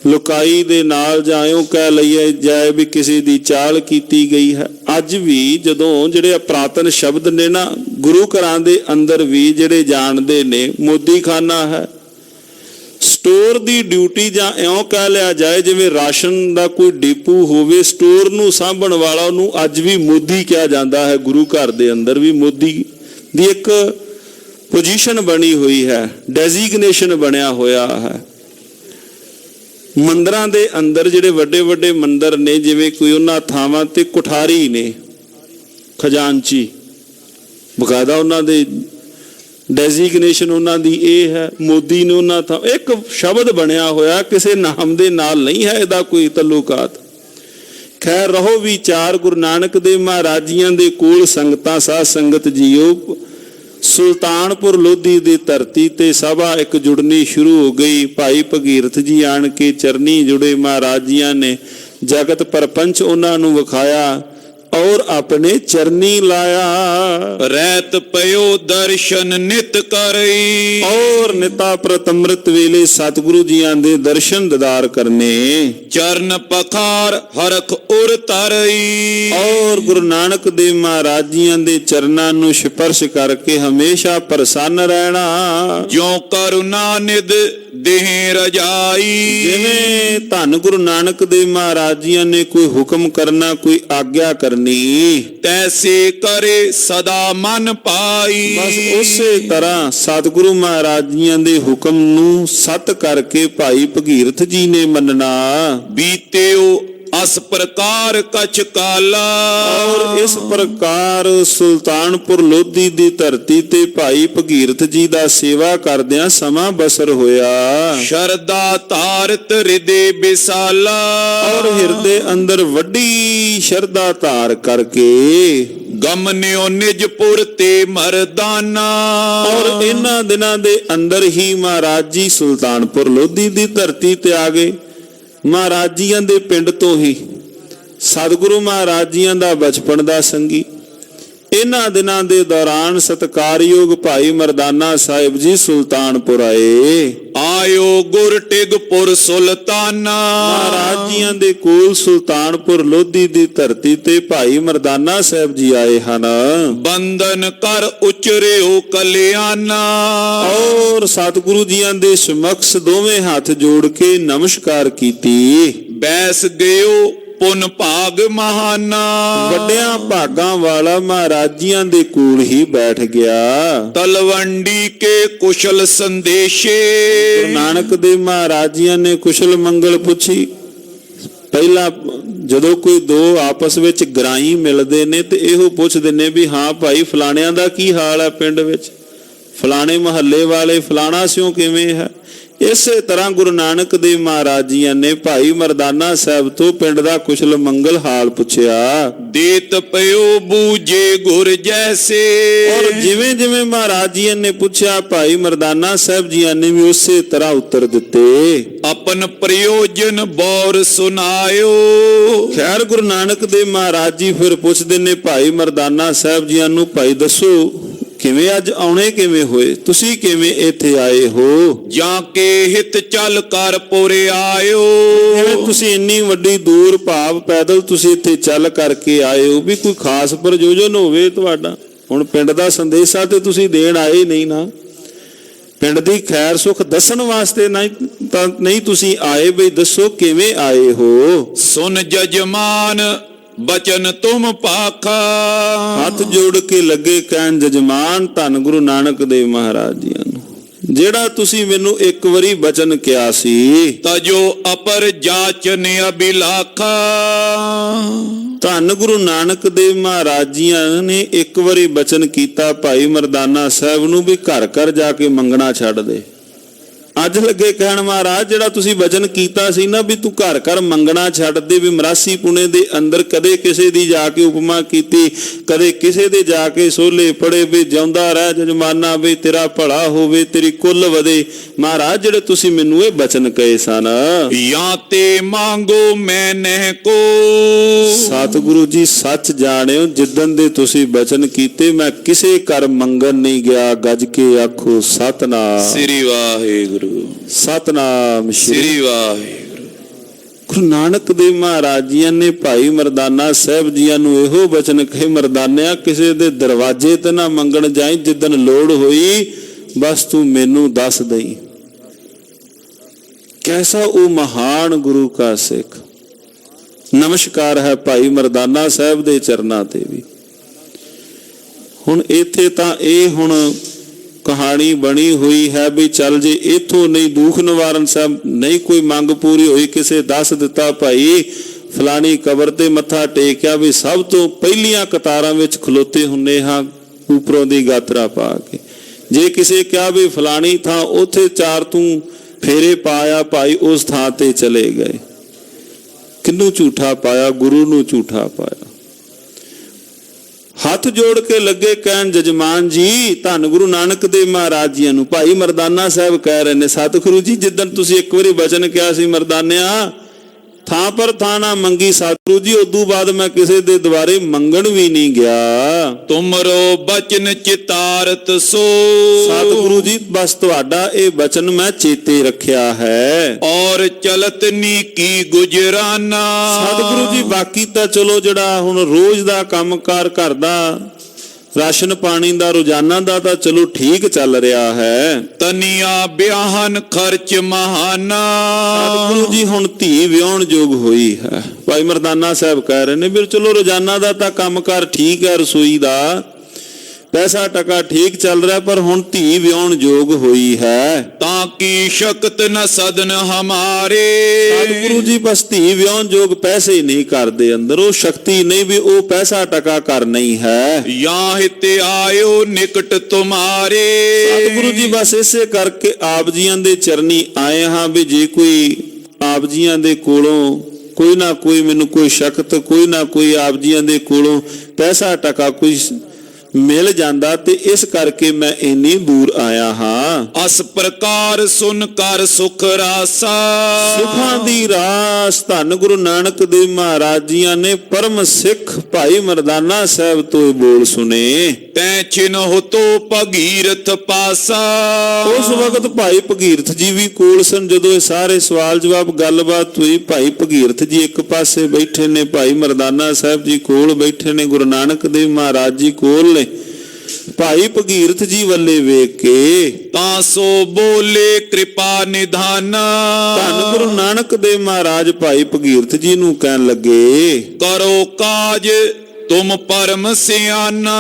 ਲੁਕਾਈ ਦੇ ਨਾਲ ਜਾਇਓ ਕਹਿ ਲਈਏ ਜਾਏ ਵੀ ਕਿਸੇ ਦੀ ਚਾਲ ਕੀਤੀ ਗਈ ਹੈ। ਅੱਜ ਵੀ ਜਦੋਂ ਜਿਹੜੇ ਪ੍ਰਾਤਨ ਸ਼ਬਦ ਨੇ ਨਾ ਗੁਰੂ ਘਰਾਂ ਦੇ ਅੰਦਰ ਵੀ ਜਿਹੜੇ ਜਾਣਦੇ ਨੇ, ਮੋਦੀ ਖਾਨਾ ਹੈ, ਸਟੋਰ ਦੀ ਡਿਊਟੀ ਜਾਂ ਇਉਂ ਕਹਿ ਲਿਆ ਜਾਏ ਜਿਵੇਂ ਰਾਸ਼ਨ ਦਾ ਕੋਈ ਡਿਪੂ ਹੋਵੇ, ਸਟੋਰ ਨੂੰ ਸਾਂਭਣ ਵਾਲਾ ਉਹਨੂੰ ਅੱਜ ਵੀ ਮੋਦੀ ਕਿਹਾ ਜਾਂਦਾ ਹੈ। ਗੁਰੂ ਘਰ ਦੇ ਅੰਦਰ ਵੀ ਮੋਦੀ ਦੀ ਇੱਕ ਪੋਜੀਸ਼ਨ ਬਣੀ ਹੋਈ ਹੈ, ਡੈਜ਼ਿਗਨੇਸ਼ਨ ਬਣਿਆ ਹੋਇਆ ਹੈ। ਮੰਦਰਾਂ ਦੇ ਅੰਦਰ ਜਿਹੜੇ ਵੱਡੇ ਵੱਡੇ ਮੰਦਰ ਨੇ, ਜਿਵੇਂ ਕੋਈ ਉਹਨਾਂ ਥਾਵਾਂ ਤੇ ਕੁਠਾਰੀ ਨੇ, ਖਜ਼ਾਨਚੀ, ਬਕਾਇਦਾ ਉਹਨਾਂ ਦੇ ਡੈਜ਼ਿਗਨੇਸ਼ਨ ਉਹਨਾਂ ਦੀ ਇਹ ਹੈ। ਮੋਦੀ ਨੇ ਉਹਨਾਂ ਥਾਂ ਇੱਕ ਸ਼ਬਦ ਬਣਿਆ ਹੋਇਆ, ਕਿਸੇ ਨਾਮ ਦੇ ਨਾਲ ਨਹੀਂ ਹੈ ਇਹਦਾ ਕੋਈ ਤਲੁਕਾਤ। ਖੈਰ ਰਹੋ ਵਿਚਾਰ ਗੁਰੂ ਨਾਨਕ ਦੇਵ ਮਹਾਰਾਜ ਜੀਆਂ ਦੇ ਕੋਲ ਸੰਗਤਾਂ ਸਾਧ ਸੰਗਤ ਜੀਓ, ਸੁਲਤਾਨਪੁਰ ਲੋਧੀ ਦੀ ਧਰਤੀ ਤੇ ਸਭਾ ਇੱਕ ਜੁੜਨੀ ਸ਼ੁਰੂ ਹੋ ਗਈ। ਭਾਈ ਭਗੀਰਥ ਜੀ ਆਣ ਕੇ ਚਰਨੀ ਜੁੜੇ, ਮਹਾਰਾਜ ਜੀਆਂ ਨੇ ਜਗਤ ਪਰਪੰਚ ਉਹਨਾਂ ਨੂੰ ਵਿਖਾਇਆ ਔਰ ਆਪਣੇ ਚਰਨੀ ਲਾਇਆ। ਰਹਿਤ ਪਇਓ ਦਰਸ਼ਨ ਨਿਤ ਕਰਈ, ਔਰ ਨਿਤਾ ਪ੍ਰਤਮ੍ਰਿਤ ਵੇਲੇ ਸਤਿਗੁਰੂ ਜੀਆਂ ਦੇ ਦਰਸ਼ਨ ਦਿਦਾਰ ਕਰਨੇ। ਚਰਨ ਪਖਾਰ ਹਰਖ ਉਰ ਤਰਈ, ਔਰ ਗੁਰੂ ਨਾਨਕ ਦੇਵ ਮਹਾਰਾਜ ਜੀਆਂ ਦੇ ਚਰਨਾਂ ਨੂੰ ਸਪਰਸ਼ ਕਰਕੇ ਹਮੇਸ਼ਾ ਪ੍ਰਸੰਨ ਰਹਿਣਾ। ਜਿਉ ਕਰੁਣਾ ਨਿਧ ਦੇਹ ਰਜਾਈ, ਜਿਵੇਂ ਧੰਨ ਗੁਰੂ ਨਾਨਕ ਦੇਵ ਮਹਾਰਾਜ ਜੀਆਂ ਨੇ ਕੋਈ ਹੁਕਮ ਕਰਨਾ, ਕੋਈ ਆਗਿਆ ਕਰਨੀ, ਤੈਸੇ ਕਰੇ ਸਦਾ ਮਨ ਪਾਈ। ਬਸ ਉਸੇ ਤਰ੍ਹਾਂ ਸਤਿਗੁਰੂ ਮਹਾਰਾਜ ਜੀਆਂ ਦੇ ਹੁਕਮ ਨੂੰ ਸਤ ਕਰਕੇ ਭਾਈ ਭਗੀਰਥ ਜੀ ਨੇ ਮੰਨਣਾ। ਬੀਤਿਓ ਅਸ ਪ੍ਰਕਾਰ ਕਛ ਕਾਲਾ, ਔਰ ਇਸ ਪ੍ਰਕਾਰ ਸੁਲਤਾਨਪੁਰ ਲੋਧੀ ਦੀ ਧਰਤੀ ਤੇ ਭਾਈ ਭਗੀਰਥ ਜੀ ਦਾ ਸੇਵਾ ਕਰਦਿਆਂ ਸਮਾਂ ਬਸਰ ਹੋਇਆ। ਸ਼ਰਦਾ ਧਾਰਤ ਹਿਰਦੇ ਬਿਸਾਲਾ, ਔਰ ਹਿਰਦੇ ਅੰਦਰ ਵੱਡੀ ਸ਼ਰਧਾ ਧਾਰ ਕਰਕੇ ਗਮਨਿਓ ਨਿਜਪੁਰ ਤੇ ਮਰਦਾਨਾ। ਔਰ ਇਹਨਾਂ ਦਿਨਾਂ ਦੇ ਅੰਦਰ ਹੀ ਮਹਾਰਾਜ ਜੀ ਸੁਲਤਾਨਪੁਰ ਲੋਧੀ ਦੀ ਧਰਤੀ ਤੇ ਆ ਗਏ। ਮਹਾਰਾਜ ਜੀਆਂ ਦੇ ਪਿੰਡ ਤੋਂ ਹੀ ਸਤਿਗੁਰੂ ਮਹਾਰਾਜ ਜੀਆਂ ਦਾ ਬਚਪਨ ਦਾ ਸੰਗੀ। ਇਹਨਾਂ ਦਿਨਾਂ ਦੇ ਦੌਰਾਨ ਸਤਿਕਾਰਯੋਗ ਭਾਈ ਮਰਦਾਨਾ ਸਾਹਿਬ ਜੀ ਸੁਲਤਾਨਪੁਰ ਆਏ। ਆਇਓ ਗੁਰ ਟਿਗਪੁਰ ਸੁਲਤਾਨਾ, ਮਹਾਰਾਜ ਜੀਆਂ ਦੇ ਕੋਲ ਸੁਲਤਾਨਪੁਰ ਲੋਧੀ ਦੀ ਧਰਤੀ ਤੇ ਭਾਈ ਮਰਦਾਨਾ ਸਾਹਿਬ ਜੀ ਆਏ ਹਨ। ਬੰਧਨ ਕਰ ਉਚਰਿਓ ਕਲਿਆਣਾ, ਔਰ ਸਤਿਗੁਰੂ ਜੀਆਂ ਦੇ ਸਮਕਸ਼ ਦੋਵੇਂ ਹੱਥ ਜੋੜ ਕੇ ਨਮਸਕਾਰ ਕੀਤੀ। ਬੈਸ ਗਇਓ ਪੁਨ ਭਾਗ ਮਹਾਨਾ, ਵੱਡਿਆਂ ਭਾਗਾਂ ਵਾਲਾ ਮਹਾਰਾਜ ਜੀਆਂ ਦੇ ਕੋਲ ਹੀ ਬੈਠ ਗਿਆ। ਤਲਵੰਡੀ ਕੇ ਕੁਸ਼ਲ ਸੰਦੇਸ਼ੇ, ਗੁਰੂ ਨਾਨਕ ਦੇਵ ਮਹਾਰਾਜ ਜੀਆਂ ਨੇ ਕੁਸ਼ਲ ਮੰਗਲ ਪੁੱਛੀ। ਪਹਿਲਾਂ ਜਦੋਂ ਕੋਈ ਦੋ ਆਪਸ ਵਿੱਚ ਗਰਾਈ ਮਿਲਦੇ ਨੇ ਤੇ ਇਹੋ ਪੁੱਛਦੇ ਨੇ ਵੀ ਹਾਂ ਭਾਈ ਫਲਾਣਿਆਂ ਦਾ ਕੀ ਹਾਲ ਹੈ, ਪਿੰਡ ਵਿੱਚ ਫਲਾਣੇ ਮਹੱਲੇ ਵਾਲੇ ਫਲਾਣਾ ਸਿਉ ਕਿਵੇਂ ਹੈ। ਇਸੇ ਤਰ੍ਹਾਂ ਗੁਰੂ ਨਾਨਕ ਦੇਵ ਮਹਾਰਾਜ ਜੀਆਂ ਨੇ ਭਾਈ ਮਰਦਾਨਾ ਸਾਹਿਬ ਤੋਂ ਪਿੰਡ ਦਾ ਕੁਸ਼ਲ ਮੰਗਲ ਹਾਲ ਪੁੱਛਿਆ। ਦੇਤ ਪਇਓ ਬੂਝੇ ਗੁਰ ਜੈਸੇ, ਔਰ ਜਿਵੇਂ ਜਿਵੇਂ ਮਹਾਰਾਜ ਜੀਆਂ ਨੇ ਪੁੱਛਿਆ ਭਾਈ ਮਰਦਾਨਾ ਸਾਹਿਬ ਜੀਆਂ ਨੇ ਵੀ ਉਸੇ ਤਰ੍ਹਾਂ ਉੱਤਰ ਦਿੱਤੇ। ਆਪਨ ਪ੍ਰਯੋਜਨ ਬੌਰ ਸੁਨਾਇਓ, ਖੈਰ ਗੁਰੂ ਨਾਨਕ ਦੇਵ ਮਹਾਰਾਜ ਜੀ ਫਿਰ ਪੁੱਛਦੇ ਨੇ ਭਾਈ ਮਰਦਾਨਾ ਸਾਹਿਬ ਜੀਆਂ ਨੂੰ, ਭਾਈ ਦੱਸੋ ਕਿਵੇਂ ਅੱਜ ਆਉਣੇ ਕਿਵੇਂ ਹੋਏ, ਤੁਸੀਂ ਕਿਵੇਂ ਇੱਥੇ ਆਏ ਹੋ। ਜਾਂ ਕੇ ਹਿਤ ਚੱਲ ਕਰ ਪੁਰੇ ਆਇਓ, ਜਿਵੇਂ ਤੁਸੀਂ ਇੰਨੀ ਵੱਡੀ ਦੂਰ ਭਾਵ ਪੈਦਲ ਤੁਸੀਂ ਇੱਥੇ ਚੱਲ ਕਰਕੇ ਆਏ ਹੋ, ਵੀ ਕੋਈ ਖਾਸ ਪ੍ਰਯੋਜਨ ਹੋਵੇ ਤੁਹਾਡਾ। ਹੁਣ ਪਿੰਡ ਦਾ ਸੰਦੇਸ਼ਾ ਤੇ ਤੁਸੀਂ ਦੇਣ ਆਏ ਨਹੀਂ ਨਾ, ਪਿੰਡ ਦੀ ਖੈਰ ਸੁਖ ਦੱਸਣ ਵਾਸਤੇ ਨਹੀਂ ਤੁਸੀਂ ਆਏ, ਬਈ ਦੱਸੋ ਕਿਵੇਂ ਆਏ ਹੋ। ਸੁਨ ਜਜਮਾਨ ਬਚਨ ਤੁਮ ਪਾਖਾ, ਹੱਥ ਜੋੜ ਕੇ ਲੱਗੇ ਕਹਿਣ ਜਜਮਾਨ ਧੰਨ ਗੁਰੂ ਨਾਨਕ ਦੇਵ ਮਹਾਰਾਜ ਜੀਆਂ ਨੂੰ, ਜਿਹੜਾ ਤੁਸੀਂ ਮੈਨੂੰ ਇੱਕ ਵਾਰੀ ਬਚਨ ਕਿਹਾ ਸੀ, ਤਜੋ ਅਪਰ ਜਾਚਨ ਅਬਿਲਾਖਾ। ਧੰਨ ਗੁਰੂ ਨਾਨਕ ਦੇਵ ਮਹਾਰਾਜ ਜੀਆਂ ਨੇ ਇੱਕ ਵਾਰੀ ਬਚਨ ਕੀਤਾ ਭਾਈ ਮਰਦਾਨਾ ਸਾਹਿਬ ਨੂੰ ਵੀ ਘਰ ਘਰ ਜਾ ਕੇ ਮੰਗਣਾ ਛੱਡ ਦੇ। ਅੱਜ ਲੱਗੇ ਕਹਿਣ ਮਹਾਰਾਜ ਜਿਹੜਾ ਤੁਸੀਂ ਵਚਨ ਕੀਤਾ ਸੀ ਨਾ ਵੀ ਤੂੰ ਘਰ ਘਰ ਮੰਗਣਾ ਛੱਡ ਦੇ, ਵੀ ਮਰਾਸੀ ਪੁਣੇ ਦੇ ਅੰਦਰ ਕਦੇ ਕਿਸੇ ਦੀ ਜਾ ਕੇ ਉਪਮਾ ਕੀਤੀ, ਕਦੇ ਕਿਸੇ ਦੇ ਜਾ ਕੇ ਸੋਲੇ ਪੜੇ ਵੀ ਜਿਉਂਦਾ ਰਹਿ ਜਜਮਾਨਾ, ਵੀ ਤੇਰਾ ਭਲਾ ਹੋਵੇ, ਤੇਰੀ ਕੁੱਲ ਵਧੇ। ਮਹਾਰਾਜ ਜਿਹੜੇ ਤੁਸੀਂ ਮੈਨੂੰ ਇਹ ਬਚਨ ਕਹੇ ਸਨ, ਜਾਂ ਤੇ ਮੰਗੋ ਮੈਂ ਨਹਿ ਕੋ, ਸਤਿਗੁਰੂ ਜੀ ਸੱਚ ਜਾਣਿਓ ਜਿੱਦਣ ਦੇ ਤੁਸੀਂ ਬਚਨ ਕੀਤੇ ਮੈਂ ਕਿਸੇ ਘਰ ਮੰਗਣ ਨਹੀਂ ਗਿਆ। ਗੱਜ ਕੇ ਆਖੋ ਸਤਿਨਾਮ ਸ੍ਰੀ ਵਾਹਿਗੁਰੂ, ਸਤਨਾਮ ਸ੍ਰੀ ਵਾਹਿਗੁਰੂ। ਗੁਰੂ ਨਾਨਕ ਦੇਵ ਮਹਾਰਾਜ ਜੀਆਂ ਨੇ ਭਾਈ ਮਰਦਾਨਾ ਸਾਹਿਬ ਜੀਆਂ ਨੂੰ ਇਹੋ ਬਚਨ ਕਹੇ, ਮਰਦਾਨਿਆ ਕਿਸੇ ਦੇ ਦਰਵਾਜ਼ੇ ਤੇ ਨਾ ਮੰਗਣ ਜਾਈ, ਜਿੱਦਣ ਲੋੜ ਹੋਈ ਬਸ ਤੂੰ ਮੈਨੂੰ ਦੱਸ ਦਈ। कैसा वो महान गुरु का सिख। नमस्कार है भाई मरदाना साहब ਦੇ ਚਰਨਾਂ ਤੇ ਵੀ। ਹੁਣ ਇੱਥੇ ਤਾਂ ਇਹ ਹੁਣ ਕਹਾਣੀ ਬਣੀ ਹੋਈ ਹੈ ਵੀ ਚੱਲ ਜੇ ਇਥੋਂ ਨਹੀਂ ਦੁੱਖ ਨਿਵਾਰਨ ਸਾਹਿਬ ਨਹੀਂ ਕੋਈ ਮੰਗ ਪੂਰੀ ਹੋਈ, ਕਿਸੇ ਦੱਸ ਦਿੱਤਾ ਭਾਈ ਫਲਾਣੀ ਕਬਰ ਤੇ ਮੱਥਾ ਟੇਕਿਆ ਵੀ ਸਭ ਤੋਂ ਪਹਿਲੀਆਂ ਕਤਾਰਾਂ ਵਿੱਚ ਖਲੋਤੇ ਹੁੰਨੇ ਹਾਂ ਉੱਪਰੋਂ ਦੀ ਗਾਤਰਾ ਪਾ ਕੇ। ਜੇ ਕਿਸੇ ਕਿਹਾ ਵੀ ਫਲਾਣੀ ਥਾਂ ਉੱਥੇ 4 ਤੂੰ ਫੇਰੇ ਪਾਇਆ ਭਾਈ ਉਸ ਥਾਂ ਤੇ ਚਲੇ ਗਏ। ਕਿਹਨੂੰ ਝੂਠਾ ਪਾਇਆ? ਗੁਰੂ ਨੂੰ ਝੂਠਾ ਪਾਇਆ। ਹੱਥ ਜੋੜ ਕੇ ਲੱਗੇ ਕਹਿਣ ਜਜਮਾਨ ਜੀ ਧੰਨ ਗੁਰੂ ਨਾਨਕ ਦੇਵ ਮਹਾਰਾਜ ਜੀਆਂ ਨੂੰ। ਭਾਈ ਮਰਦਾਨਾ ਸਾਹਿਬ ਕਹਿ ਰਹੇ ਨੇ ਸਤਿਗੁਰੂ ਜੀ ਜਿੱਦਣ ਤੁਸੀਂ ਇੱਕ ਵਾਰੀ ਬਚਨ ਕਿਹਾ ਸੀ ਮਰਦਾਨਿਆ ਥਾਂ ਪਰ ਥਾਂ ਨਾ ਮੰਗੀ ਸਤਿਗੁਰੂ ਜੀ, ਉਦੋਂ ਬਾਅਦ ਮੈਂ ਕਿਸੇ ਦੇ ਦੁਆਰੇ ਮੰਗਣ ਵੀ ਨਹੀਂ ਗਿਆ। ਤੁਮਰੋ ਬਚਨ ਚਿਤਾਰਤ ਸੋ। ਸਤਿਗੁਰੂ ਜੀ ਬਸ ਤੁਹਾਡਾ ਇਹ ਬਚਨ ਮੈਂ ਚੇਤੇ ਰੱਖਿਆ ਹੈ। ਔਰ ਚਲਤ ਨੀ ਕੀ ਗੁਜਰਾਨਾ। ਸਤਿਗੁਰੂ ਜੀ ਬਾਕੀ ਤਾਂ ਚਲੋ ਜਿਹੜਾ ਹੁਣ ਰੋਜ਼ ਦਾ ਕੰਮਕਾਰ ਘਰ ਦਾ ਰਾਸ਼ਨ ਪਾਣੀ ਦਾ ਰੋਜ਼ਾਨਾ ਦਾ ਤਾਂ ਚਲੋ ਠੀਕ ਚੱਲ ਰਿਹਾ ਹੈ। ਤਨੀਆਂ ਬਿਆਹਨ ਖਰਚ ਮਹਾਨਾ। ਸਤਿਗੁਰੂ ਜੀ ਹੁਣ ਧੀ ਵਿਆਹਣ ਯੋਗ ਹੋਈ ਹੈ। ਭਾਈ ਮਰਦਾਨਾ ਸਾਹਿਬ ਕਹਿ ਰਹੇ ਨੇ ਵੀ ਚਲੋ ਰੋਜ਼ਾਨਾ ਦਾ ਤਾਂ ਕੰਮਕਾਰ ਠੀਕ ਹੈ, ਰਸੋਈ ਦਾ ਪੈਸਾ ਟਕਾ ਠੀਕ ਚੱਲ ਰਿਹਾ, ਪਰ ਹੁਣ ਧੀ ਵਿਆਹਣ ਯੋਗ ਹੋਈ ਹੈ। ਤਾਂ ਕੀ ਸ਼ਕਤ ਨ ਸਦਨ ਹਮਾਰੇ। ਸਤਿਗੁਰੂ ਜੀ ਬਸ ਧੀ ਵਿਆਹਣ ਯੋਗ ਪੈਸੇ ਨਹੀਂ ਕਰਦੇ, ਅੰਦਰ ਉਹ ਸ਼ਕਤੀ ਨਹੀਂ ਵੀ ਉਹ ਪੈਸਾ ਟਕਾ ਕਰ ਨਹੀਂ ਹੈ। ਯਾਂ ਹਿਤੇ ਆਇਓ ਨਿਕਟ ਤੁਮਾਰੇ। ਸਤਿਗੁਰੂ ਜੀ ਬਸ ਇਸੇ ਕਰਕੇ ਆਪ ਜੀਆਂ ਦੇ ਚਰਨੀ ਆਏ ਹਾਂ ਵੀ ਜੇ ਕੋਈ ਆਪ ਜੀਆਂ ਦੇ ਕੋਲੋਂ ਕੋਈ ਨਾ ਕੋਈ ਮੈਨੂੰ ਕੋਈ ਸ਼ਕਤ, ਕੋਈ ਨਾ ਕੋਈ ਆਪ ਜੀਆਂ ਦੇ ਕੋਲੋਂ ਪੈਸਾ ਟਕਾ ਕੋਈ ਮਿਲ ਜਾਂਦਾ ਤੇ ਇਸ ਕਰਕੇ ਮੈਂ ਇੰਨੀ ਦੂਰ ਆਇਆ ਹਾਂ। ਅਸ ਪ੍ਰਕਾਰ ਸੁਨ ਕਰ ਸੁਖ ਰਾਸਾ। ਸੁਖਾਂ ਦੀ ਰਾਸ ਧੰਨ ਗੁਰੂ ਨਾਨਕ ਦੇਵ ਮਹਾਰਾਜ ਜੀਆਂ ਨੇ ਪਰਮ ਸਿੱਖ ਭਾਈ ਮਰਦਾਨਾ ਸਾਹਿਬ ਤੋਂ ਬੋਲ ਸੁਨੇ। ਤੈ ਛਿਨ ਹੋਤੋ ਭਗੀਰਥ ਪਾਸਾ। ਉਸ ਵਕਤ ਭਾਈ ਭਗੀਰਥ ਜੀ ਵੀ ਕੋਲ ਸਨ। ਜਦੋਂ ਇਹ ਸਾਰੇ ਸਵਾਲ ਜਵਾਬ ਗੱਲਬਾਤ ਹੋਈ ਭਾਈ ਭਗੀਰਥ ਜੀ ਇੱਕ ਪਾਸੇ ਬੈਠੇ ਨੇ, ਭਾਈ ਮਰਦਾਨਾ ਸਾਹਿਬ ਜੀ ਕੋਲ ਬੈਠੇ ਨੇ, ਗੁਰੂ ਨਾਨਕ ਦੇਵ ਮਹਾਰਾਜ ਜੀ ਕੋਲ ਨੇ। ਭਾਈ ਭਗੀਰਥ ਜੀ ਵੱਲੇ ਵੇਖ ਕੇ ਤਾਂ ਸੋ ਬੋਲੇ ਕਿਰਪਾ ਨਿਧਾਨਾ। ਧੰਨ ਗੁਰੂ ਨਾਨਕ ਦੇਵ ਮਹਾਰਾਜ ਭਾਈ ਭਗੀਰਥ ਜੀ ਨੂੰ ਕਹਿਣ ਲੱਗੇ ਕਰੋ ਕਾਜ ਤੁਮ ਪਰਮ ਸਿਆਣਾ।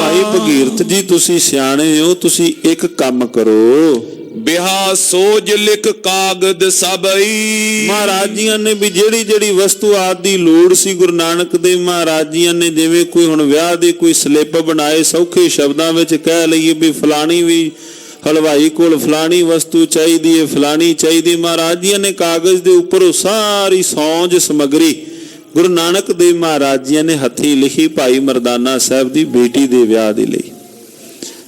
ਭਾਈ ਭਗੀਰਥ ਜੀ ਤੁਸੀਂ ਸਿਆਣੇ ਹੋ, ਤੁਸੀਂ ਇੱਕ ਕੰਮ ਕਰੋ। ਬਿਹਾ ਸੋਜ ਲਿਖ ਕਾਗਦ ਸਭਈ। ਮਹਾਰਾਜ ਜੀਆਂ ਨੇ ਵੀ ਜਿਹੜੀ ਜਿਹੜੀ ਵਸਤੂ ਆਦਿ ਦੀ ਲੋੜ ਸੀ ਗੁਰੂ ਨਾਨਕ ਦੇਵ ਮਹਾਰਾਜ ਜੀਆਂ ਨੇ ਜਿਵੇਂ ਕੋਈ ਹੁਣ ਵਿਆਹ ਦੇ ਕੋਈ ਸਲਿੱਪ ਬਣਾਏ, ਸੌਖੇ ਸ਼ਬਦਾਂ ਵਿੱਚ ਕਹਿ ਲਈਏ ਵੀ ਫਲਾਣੀ ਵੀ ਹਲਵਾਈ ਕੋਲ ਫਲਾਣੀ ਵਸਤੂ ਚਾਹੀਦੀ ਹੈ, ਫਲਾਣੀ ਚਾਹੀਦੀ। ਮਹਾਰਾਜ ਜੀਆਂ ਨੇ ਕਾਗਜ਼ ਦੇ ਉੱਪਰ ਉਹ ਸਾਰੀ ਸੌਂਜ ਸਮੱਗਰੀ ਗੁਰੂ ਨਾਨਕ ਦੇਵ ਮਹਾਰਾਜ ਜੀਆਂ ਨੇ ਹੱਥੀਂ ਲਿਖੀ ਭਾਈ ਮਰਦਾਨਾ ਸਾਹਿਬ ਦੀ ਬੇਟੀ ਦੇ ਵਿਆਹ ਦੇ ਲਈ।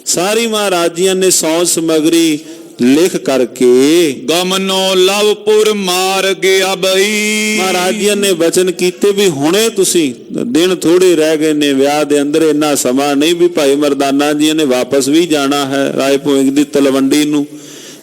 ਸਾਰੀ ਮਹਾਰਾਜ ਜੀਆਂ ਨੇ ਸੌਂਜ ਸਮੱਗਰੀ ਲਿਖ ਕਰਕੇ ਗਮਨੋ ਲਵਪੁਰ ਮਾਰਗ ਅਬਈ। ਮਹਾਰਾਜ ਜੀ ਨੇ ਬਚਨ ਕੀਤੇ ਵੀ ਹੁਣੇ ਤੁਸੀਂ ਦਿਨ ਥੋੜੇ ਰਹਿ ਗਏ ਨੇ ਵਿਆਹ ਦੇ ਅੰਦਰ, ਇੰਨਾ ਸਮਾਂ ਨਹੀਂ ਵੀ ਭਾਈ ਮਰਦਾਨਾ ਜੀ ਨੇ ਵਾਪਸ ਵੀ ਜਾਣਾ ਹੈ ਰਾਏ ਭੋਇੰ ਦੀ ਤਲਵੰਡੀ ਨੂੰ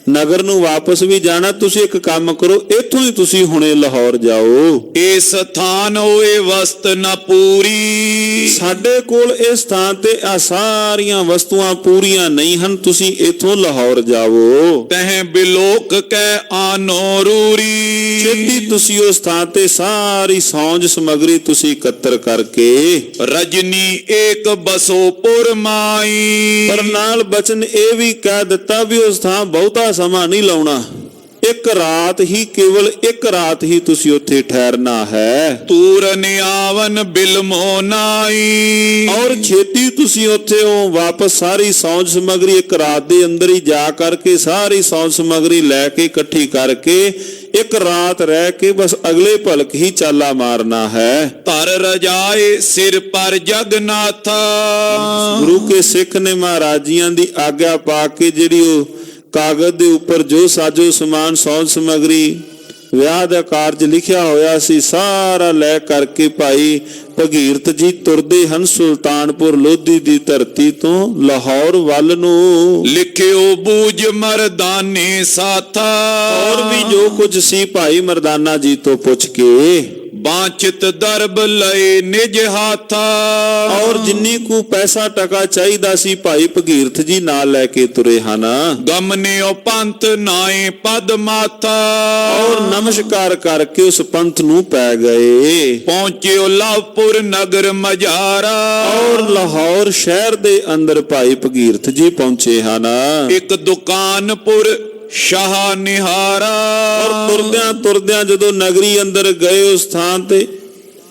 ਨਗਰ ਨੂੰ ਵਾਪਸ ਵੀ ਜਾਣਾ। ਤੁਸੀਂ ਇੱਕ ਕੰਮ ਕਰੋ, ਇੱਥੋਂ ਹੀ ਤੁਸੀਂ ਹੁਣੇ ਲਾਹੌਰ ਜਾਓ। ਇਹ ਸਥਾਨ ਹੋਏ ਵਸਤ ਨਾ ਪੂਰੀ। ਸਾਡੇ ਕੋਲ ਇਸ ਥਾਂ ਤੇ ਆ ਸਾਰੀਆਂ ਵਸਤੂਆਂ ਪੂਰੀਆਂ ਨਹੀਂ ਹਨ, ਤੁਸੀਂ ਇੱਥੋਂ ਲਾਹੌਰ ਜਾਵੋ। ਤਹਿ ਬਿਲੋਕ ਕੈ ਆਨੋ ਰੂਰੀ। ਛੇਤੀ ਤੁਸੀਂ ਉਸ ਥਾਂ ਤੇ ਸਾਰੀ ਸੌਂਜ ਸਮੱਗਰੀ ਤੁਸੀਂ ਇਕੱਤਰ ਕਰਕੇ ਰਜਨੀ ਏਕ ਬਸੋ ਪੁਰ ਮਾਈ। ਪਰ ਨਾਲ ਬਚਨ ਇਹ ਵੀ ਕਹਿ ਦਿੱਤਾ ਵੀ ਉਸ ਥਾਂ ਬਹੁਤਾ ਸਮਾਂ ਨਹੀਂ ਲਾਉਣਾ, ਇੱਕ ਰਾਤ ਹੀ, ਕੇਵਲ ਇੱਕ ਰਾਤ ਹੀ ਤੁਸੀਂ ਉੱਥੇ ਠਹਿਰਨਾ ਹੈ। ਤੂਰਨ ਆਵਨ ਬਿਲਮੋ ਨਾਈ। ਔਰ ਛੇਤੀ ਤੁਸੀਂ ਉੱਥੇ ਵਾਪਸ ਸਾਰੀ ਸੌਂਜ ਸਮੱਗਰੀ ਇੱਕ ਰਾਤ ਦੇ ਅੰਦਰ ਹੀ ਜਾ ਕਰਕੇ ਸਾਰੀ ਸੌਂਜ ਸਮੱਗਰੀ ਲੈ ਕੇ ਇਕੱਠੀ ਕਰਕੇ ਇੱਕ ਰਾਤ ਰਹਿ ਕੇ ਬਸ ਅਗਲੇ ਭਲਕ ਹੀ ਚਾਲਾ ਮਾਰਨਾ ਹੈ। ਧਰ ਰਜਾਏ ਸਿਰ ਪਰ ਜਗਨਾਥਾ। ਗੁਰੂ ਕੇ ਸਿੱਖ ਨੇ ਮਹਾਰਾਜ ਜੀਆਂ ਦੀ ਆਗਿਆ ਪਾ ਕੇ ਜਿਹੜੀ ਉਹ ਕਾਗਜ਼ ਦੇ ਉੱਪਰ ਜੋ ਸਾਜੋ ਸਮਾਨ ਸੌਂਜ ਸਮੱਗਰੀ ਵਿਆਹ ਦਾ ਕਾਰਜ ਲਿਖਿਆ ਹੋਇਆ ਸੀ ਸਾਰਾ ਲੈ ਕਰਕੇ ਭਾਈ ਭਗੀਰਥ ਜੀ ਤੁਰਦੇ ਹਨ ਸੁਲਤਾਨਪੁਰ ਲੋਧੀ ਦੀ ਧਰਤੀ ਤੋਂ ਲਾਹੌਰ ਵੱਲ ਨੂੰ। ਲਿਖਿਓ ਬੂਝ ਮਰਦਾਨੇ ਸਾਥਾ। ਔਰ ਵੀ ਜੋ ਕੁਝ ਸੀ ਭਾਈ ਮਰਦਾਨਾ ਜੀ ਤੋਂ ਪੁੱਛ ਕੇ ਬਾਂਚਿਤ ਦਰਬ ਲਏ ਨਿਜ ਹਾਥਾ। ਔਰ ਜਿੰਨੀ ਕੁ ਪੈਸਾ ਟਕਾ ਚਾਹੀਦਾ ਸੀ ਭਾਈ ਭਗੀਰਥ ਜੀ ਨਾਲ ਲੈ ਕੇ ਤੁਰੇ ਹਨ। ਗਮਨਿਓ ਪੰਥ ਨਾਏ ਪਦ ਮਾਥਾ। ਔਰ ਨਮਸਕਾਰ ਕਰਕੇ ਉਸ ਪੰਥ ਨੂੰ ਪੈ ਗਏ। ਪਹੁੰਚਿਓ ਲਾਭਪੁਰ ਨਗਰ ਮਝਾਰਾ। ਔਰ ਲਾਹੌਰ ਸ਼ਹਿਰ ਦੇ ਅੰਦਰ ਭਾਈ ਭਗੀਰਥ ਜੀ ਪਹੁੰਚੇ ਹਨ। ਇੱਕ ਦੁਕਾਨਪੁਰ ਸ਼ਾਹ ਨਿਹਾਰਾ। ਔਰ ਤੁਰਦਿਆਂ ਤੁਰਦਿਆਂ ਜਦੋਂ ਨਗਰੀ ਅੰਦਰ ਗਏ ਉਸ ਥਾਂ ਤੇ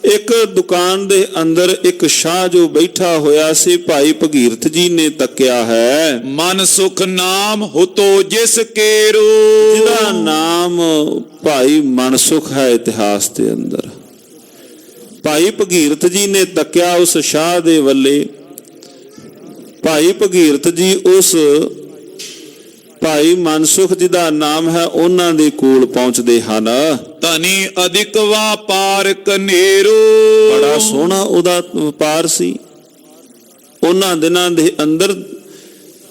ਇੱਕ ਦੁਕਾਨ ਦੇ ਅੰਦਰ ਇੱਕ ਸ਼ਾਹ ਜੋ ਬੈਠਾ ਹੋਇਆ ਸੀ, ਭਾਈ ਭਗੀਰਥ ਜੀ ਨੇ ਤੱਕਿਆ ਹੈ। ਮਨ ਸੁਖ ਨਾਮ ਹੁਤੋ ਜਿਸ ਕੇਰੂ। ਜਿਹਦਾ ਨਾਮ ਭਾਈ ਮਨਸੁਖ ਹੈ ਇਤਿਹਾਸ ਦੇ ਅੰਦਰ। ਭਾਈ ਭਗੀਰਥ ਜੀ ਨੇ ਤੱਕਿਆ ਉਸ ਸ਼ਾਹ ਦੇ ਵੱਲੇ। ਭਾਈ ਭਗੀਰਥ ਜੀ ਉਸ ਭਾਈ ਮਨਸੁਖ ਜੀ ਦਾ ਨਾਮ ਹੈ, ਉਹਨਾਂ ਦੇ ਕੋਲ ਪਹੁੰਚਦੇ ਹਨ। ਧਨੀ ਅਧਿਕ ਵਾਪਾਰ ਕਨੇਰੂ। ਬੜਾ ਸੋਹਣਾ ਉਹਦਾ ਵਪਾਰ ਸੀ। ਉਹਨਾਂ ਦਿਨਾਂ ਦੇ ਅੰਦਰ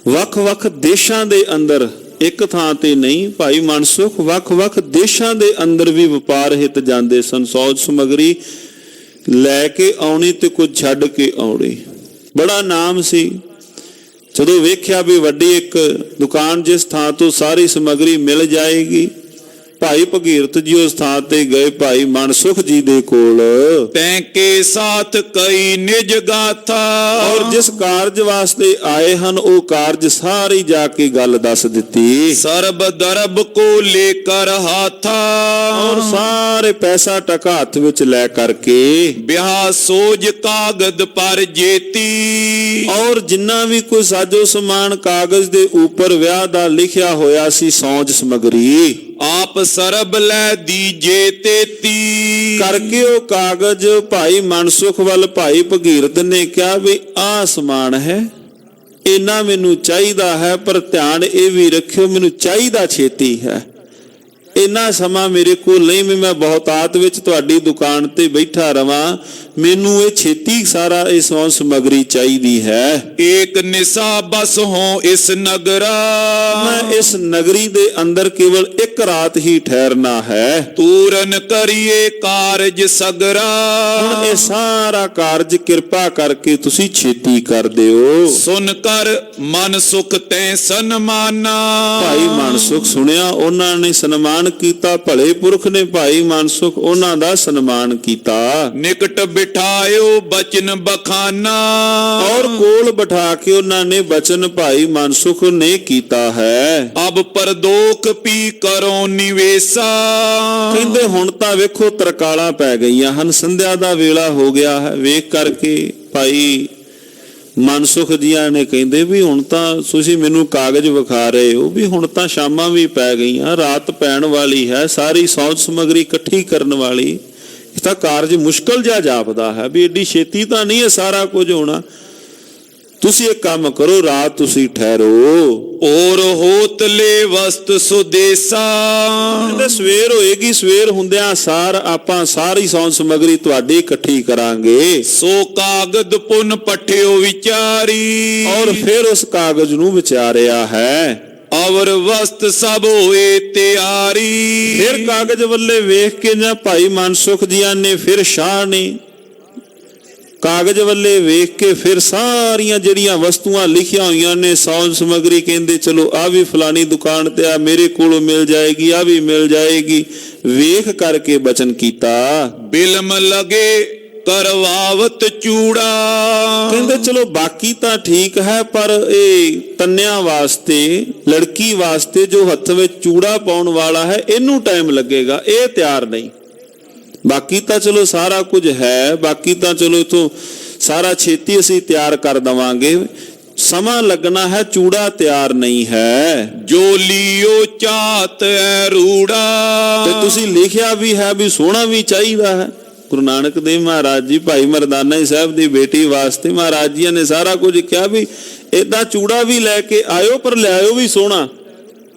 ਵੱਖ-ਵੱਖ ਦੇਸ਼ਾਂ ਦੇ ਅੰਦਰ, ਇੱਕ ਥਾਂ ਤੇ ਨਹੀਂ, ਭਾਈ ਮਨਸੁਖ ਵੱਖ-ਵੱਖ ਦੇਸ਼ਾਂ ਦੇ ਅੰਦਰ ਵੀ ਵਪਾਰ ਹਿੱਤ ਜਾਂਦੇ ਸਨ। ਸੌਜ ਸਮਗਰੀ ਲੈ ਕੇ ਆਉਣੀ ਤੇ ਕੁਝ ਛੱਡ ਕੇ ਆਉਣੀ। ਬੜਾ ਨਾਮ ਸੀ। ਜਦੋਂ ਵੇਖਿਆ ਵੀ ਵੱਡੀ ਇੱਕ ਦੁਕਾਨ ਜਿਸ ਥਾਂ ਤੋਂ ਸਾਰੀ ਸਮੱਗਰੀ ਮਿਲ ਜਾਏਗੀ, ਭਾਈ ਭਗੀਰਥ ਜੀ ਉਸ ਥਾਂ ਤੇ ਗਏ ਭਾਈ ਮਨਸੁਖ ਜੀ ਦੇ ਕੋਲ। ਤੈਂ ਕੇ ਸਾਥ ਕਈ ਨਿਜ ਗਾਥਾ। ਔਰ ਜਿਸ ਕਾਰਜ ਵਾਸਤੇ ਆਏ ਹਨ ਉਹ ਕਾਰਜ ਸਾਰੀ ਜਾ ਕੇ ਗੱਲ ਦੱਸ ਦਿੱਤੀ। ਸਰਬ ਦਰਬ ਕੋ ਲੈ ਕਰ ਹਾਥਾ। ਔਰ ਸਾਰੇ ਪੈਸਾ ਟਕਾ ਹੱਥ ਵਿੱਚ ਲੈ ਕਰਕੇ ਵਿਆਹ ਸੋਜ ਕਾਗਦ ਪਰ ਜੇਤੀ। ਔਰ ਜਿੰਨਾ ਵੀ ਕੋਈ ਸਾਜੋ ਸਮਾਨ ਕਾਗਜ਼ ਦੇ ਉੱਪਰ ਵਿਆਹ ਦਾ ਲਿਖਿਆ ਹੋਇਆ ਸੀ, ਸੌਜ ਸਮਗਰੀ, ਆਪ ਸਰਬ ਲੈ ਦੀਜੇ ਤੇਤੀ। ਕਰਕੇ ਉਹ ਕਾਗਜ਼ ਭਾਈ ਮਨਸੁਖ ਵੱਲ ਭਾਈ ਭਗੀਰਥ ਨੇ ਕਿਹਾ ਵੀ ਆਹ ਸਮਾਨ ਹੈ, ਇੰਨਾ ਮੈਨੂੰ ਚਾਹੀਦਾ ਹੈ, ਪਰ ਧਿਆਨ ਇਹ ਵੀ ਰੱਖਿਓ ਮੈਨੂੰ ਚਾਹੀਦਾ ਛੇਤੀ ਹੈ। ਇੰਨਾ ਸਮਾਂ ਮੇਰੇ ਕੋਲ ਨਹੀਂ ਵੀ ਮੈਂ ਬਹੁਤਾਤ ਵਿੱਚ ਤੁਹਾਡੀ ਦੁਕਾਨ ਤੇ ਬੈਠਾ ਰਵਾਂ। ਮੈਨੂੰ ਇਹ ਛੇਤੀ ਸਾਰਾ ਇਹ ਸੌਣ ਸਮਗਰੀ ਚਾਹੀਦੀ ਹੈ। ਏਕ ਨਿਸਾ ਬਸ ਹੋ ਇਸ ਨਗਰਾ। ਮੈਂ ਇਸ ਨਗਰੀ ਦੇ ਅੰਦਰ ਕੇਵਲ ਇੱਕ ਰਾਤ ਹੀ ਠਹਿਰਨਾ ਹੈ। ਤੂਰਨ ਕਰੀਏ ਕਾਰਜ ਸਗਰਾ। ਹੁਣ ਇਹ ਸਾਰਾ ਕਾਰਜ ਕਿਰਪਾ ਕਰਕੇ ਤੁਸੀਂ ਛੇਤੀ ਕਰ ਦਿਓ। ਸੁਨ ਕਰ ਮਨ ਸੁਖ ਤੈ ਸਨਮਾਨਾ। ਭਾਈ ਮਨਸੁਖ ਸੁਣਿਆ, ਉਹਨਾਂ ਨੇ ਸਨਮਾਨ ਕੀਤਾ। ਭਲੇ ਪੁਰਖ ਨੇ ਭਾਈ ਮਨਸੁਖ ਉਹਨਾਂ ਦਾ ਸਨਮਾਨ ਕੀਤਾ। ਨਿਕਟ ਬਿਠਾਇਓ ਬਚਨ ਬਖਾਨਾ। ਔਰ ਕੋਲ ਬਿਠਾ ਕੇ ਉਹਨਾਂ ਨੇ ਬਚਨ ਭਾਈ ਮਨਸੁਖ ਨੇ ਕੀਤਾ ਹੈ। ਅਬ ਪਰਦੋਖ ਪੀ ਕਰੋ ਨਿਵੇਸਾ। ਕਹਿੰਦੇ ਹੁਣ ਤਾਂ ਵੇਖੋ ਤਰਕਾਲਾਂ ਪੈ ਗਈਆਂ ਹਨ, ਸੰਧਿਆ ਦਾ ਵੇਲਾ ਹੋ ਗਿਆ ਹੈ। ਵੇਖ ਕਰਕੇ ਭਾਈ ਮਨਸੁਖ ਜੀਆਂ ਨੇ ਕਹਿੰਦੇ ਵੀ ਹੁਣ ਤਾਂ ਤੁਸੀਂ ਮੈਨੂੰ ਕਾਗਜ਼ ਵਿਖਾ ਰਹੇ ਹੋ ਵੀ ਹੁਣ ਤਾਂ ਸ਼ਾਮਾਂ ਵੀ ਪੈ ਗਈਆਂ, ਰਾਤ ਪੈਣ ਵਾਲੀ ਹੈ, ਸਾਰੀ ਸੌਜ ਸਮਗਰੀ ਇਕੱਠੀ ਕਰਨ ਵਾਲੀ। ਇਹ ਤਾਂ ਕਾਰਜ ਮੁਸ਼ਕਲ ਜਿਹਾ ਜਾਪਦਾ ਹੈ ਵੀ ਏਡੀ ਛੇਤੀ ਤਾਂ ਨਹੀਂ ਇਹ ਸਾਰਾ ਕੁਝ ਹੋਣਾ। ਤੁਸੀਂ ਇੱਕ ਕੰਮ ਕਰੋ, ਰਾਤ ਤੁਸੀਂ ਠਹਿਰੋ। ਔਰ ਹੋਤਲੇ ਵਸਤ ਸੁਦੇਸਾ। ਕਹਿੰਦੇ ਸਵੇਰ ਹੋਏਗੀ, ਸਵੇਰ ਹੁੰਦਿਆਂ ਸਾਰ ਆਪਾਂ ਸਾਰੀ ਸੌਣ ਸਮਗਰੀ ਤੁਹਾਡੀ ਇਕੱਠੀ ਕਰਾਂਗੇ। ਸੋ ਕਾਗਦ ਪੁਨ ਪਠਿਓ ਵਿਚਾਰੀ। ਔਰ ਫਿਰ ਉਸ ਕਾਗਜ਼ ਨੂੰ ਵਿਚਾਰਿਆ ਹੈ। ਅਵਰ ਵਸਤ ਸਭ ਹੋਏ ਤਿਆਰੀ। ਫਿਰ ਕਾਗਜ਼ ਵੱਲੇ ਵੇਖ ਕੇ ਜਾਂ ਭਾਈ ਮਨਸੁਖ ਜੀਆਂ ਨੇ, ਫਿਰ ਸ਼ਾਹ ਨੇ ਕਾਗਜ਼ ਵੱਲੇ ਵੇਖ ਕੇ ਫਿਰ ਸਾਰੀਆਂ ਜਿਹੜੀਆਂ ਵਸਤੂਆਂ ਲਿਖੀਆਂ ਹੋਈਆਂ ਨੇ ਸੌਣ ਸਮਗਰੀ, ਕਹਿੰਦੇ ਚਲੋ ਆ ਵੀ ਫਲਾਨੀ ਦੁਕਾਨ ਤੇ ਆ ਮੇਰੇ ਕੋਲੋਂ ਮਿਲ ਜਾਏਗੀ, ਆ ਵੀ ਮਿਲ ਜਾਏਗੀ। ਵੇਖ ਕਰਕੇ ਬਚਨ ਕੀਤਾ। ਬਿਲਮ ਲਗੇ ਕਰਵਾਵਤ ਚੂੜਾ। ਕਹਿੰਦੇ ਚਲੋ ਬਾਕੀ ਤਾਂ ਠੀਕ ਹੈ, ਪਰ ਇਹ ਤੰਨਿਆਂ ਵਾਸਤੇ, ਲੜਕੀ ਵਾਸਤੇ ਜੋ ਹੱਥ ਵਿੱਚ ਚੂੜਾ ਪਾਉਣ ਵਾਲਾ ਹੈ, ਇਹਨੂੰ ਟਾਈਮ ਲੱਗੇਗਾ, ਇਹ ਤਿਆਰ ਨਹੀਂ। ਬਾਕੀ ਤਾਂ ਚਲੋ ਸਾਰਾ ਕੁਝ ਹੈ, ਬਾਕੀ ਤਾਂ ਚਲੋ ਇਥੋਂ ਸਾਰਾ ਛੇਤੀ ਅਸੀਂ ਤਿਆਰ ਕਰ ਦਵਾਂਗੇ, ਸਮਾਂ ਲੱਗਣਾ ਹੈ, ਚੂੜਾ ਤਿਆਰ ਨਹੀਂ ਹੈ। ਜੋ ਲਿਓ ਚਾਤ ਐ ਰੂੜਾ। ਤੇ ਤੁਸੀਂ ਲਿਖਿਆ ਵੀ ਹੈ ਵੀ ਸੋਹਣਾ ਵੀ ਚਾਹੀਦਾ ਹੈ। ਗੁਰੂ ਨਾਨਕ ਦੇਵ ਮਹਾਰਾਜ ਜੀ ਭਾਈ ਮਰਦਾਨਾ ਜੀ ਸਾਹਿਬ ਦੀ ਬੇਟੀ ਵਾਸਤੇ ਮਹਾਰਾਜ ਜੀ ਨੇ ਸਾਰਾ ਕੁਝ ਕਿਹਾ ਵੀ ਏਦਾਂ ਚੂੜਾ ਵੀ ਲੈ ਕੇ ਆਇਓ, ਪਰ ਲਿਆਇਓ ਵੀ ਸੋਹਣਾ।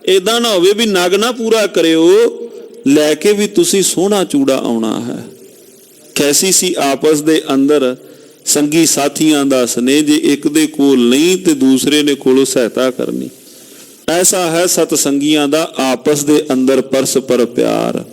ਏਦਾਂ ਨਾ ਹੋਵੇ ਵੀ ਨਗ ਨਾ ਪੂਰਾ ਕਰਿਓ, ਲੈ ਕੇ ਵੀ ਤੁਸੀਂ ਸੋਹਣਾ ਚੂੜਾ ਆਉਣਾ ਹੈ। ਕੈਸੀ ਸੀ ਆਪਸ ਦੇ ਅੰਦਰ ਸੰਗੀ ਸਾਥੀਆਂ ਦਾ ਸਨੇਹ, ਜੇ ਇੱਕ ਦੇ ਕੋਲ ਨਹੀਂ ਤੇ ਦੂਸਰੇ ਨੇ ਕੋਲੋਂ ਸਹਾਇਤਾ ਕਰਨੀ। ਐਸਾ ਹੈ ਸਤ ਸੰਗੀਆਂ ਦਾ ਆਪਸ ਦੇ ਅੰਦਰ ਪਰਸਪਰ ਪਿਆਰ।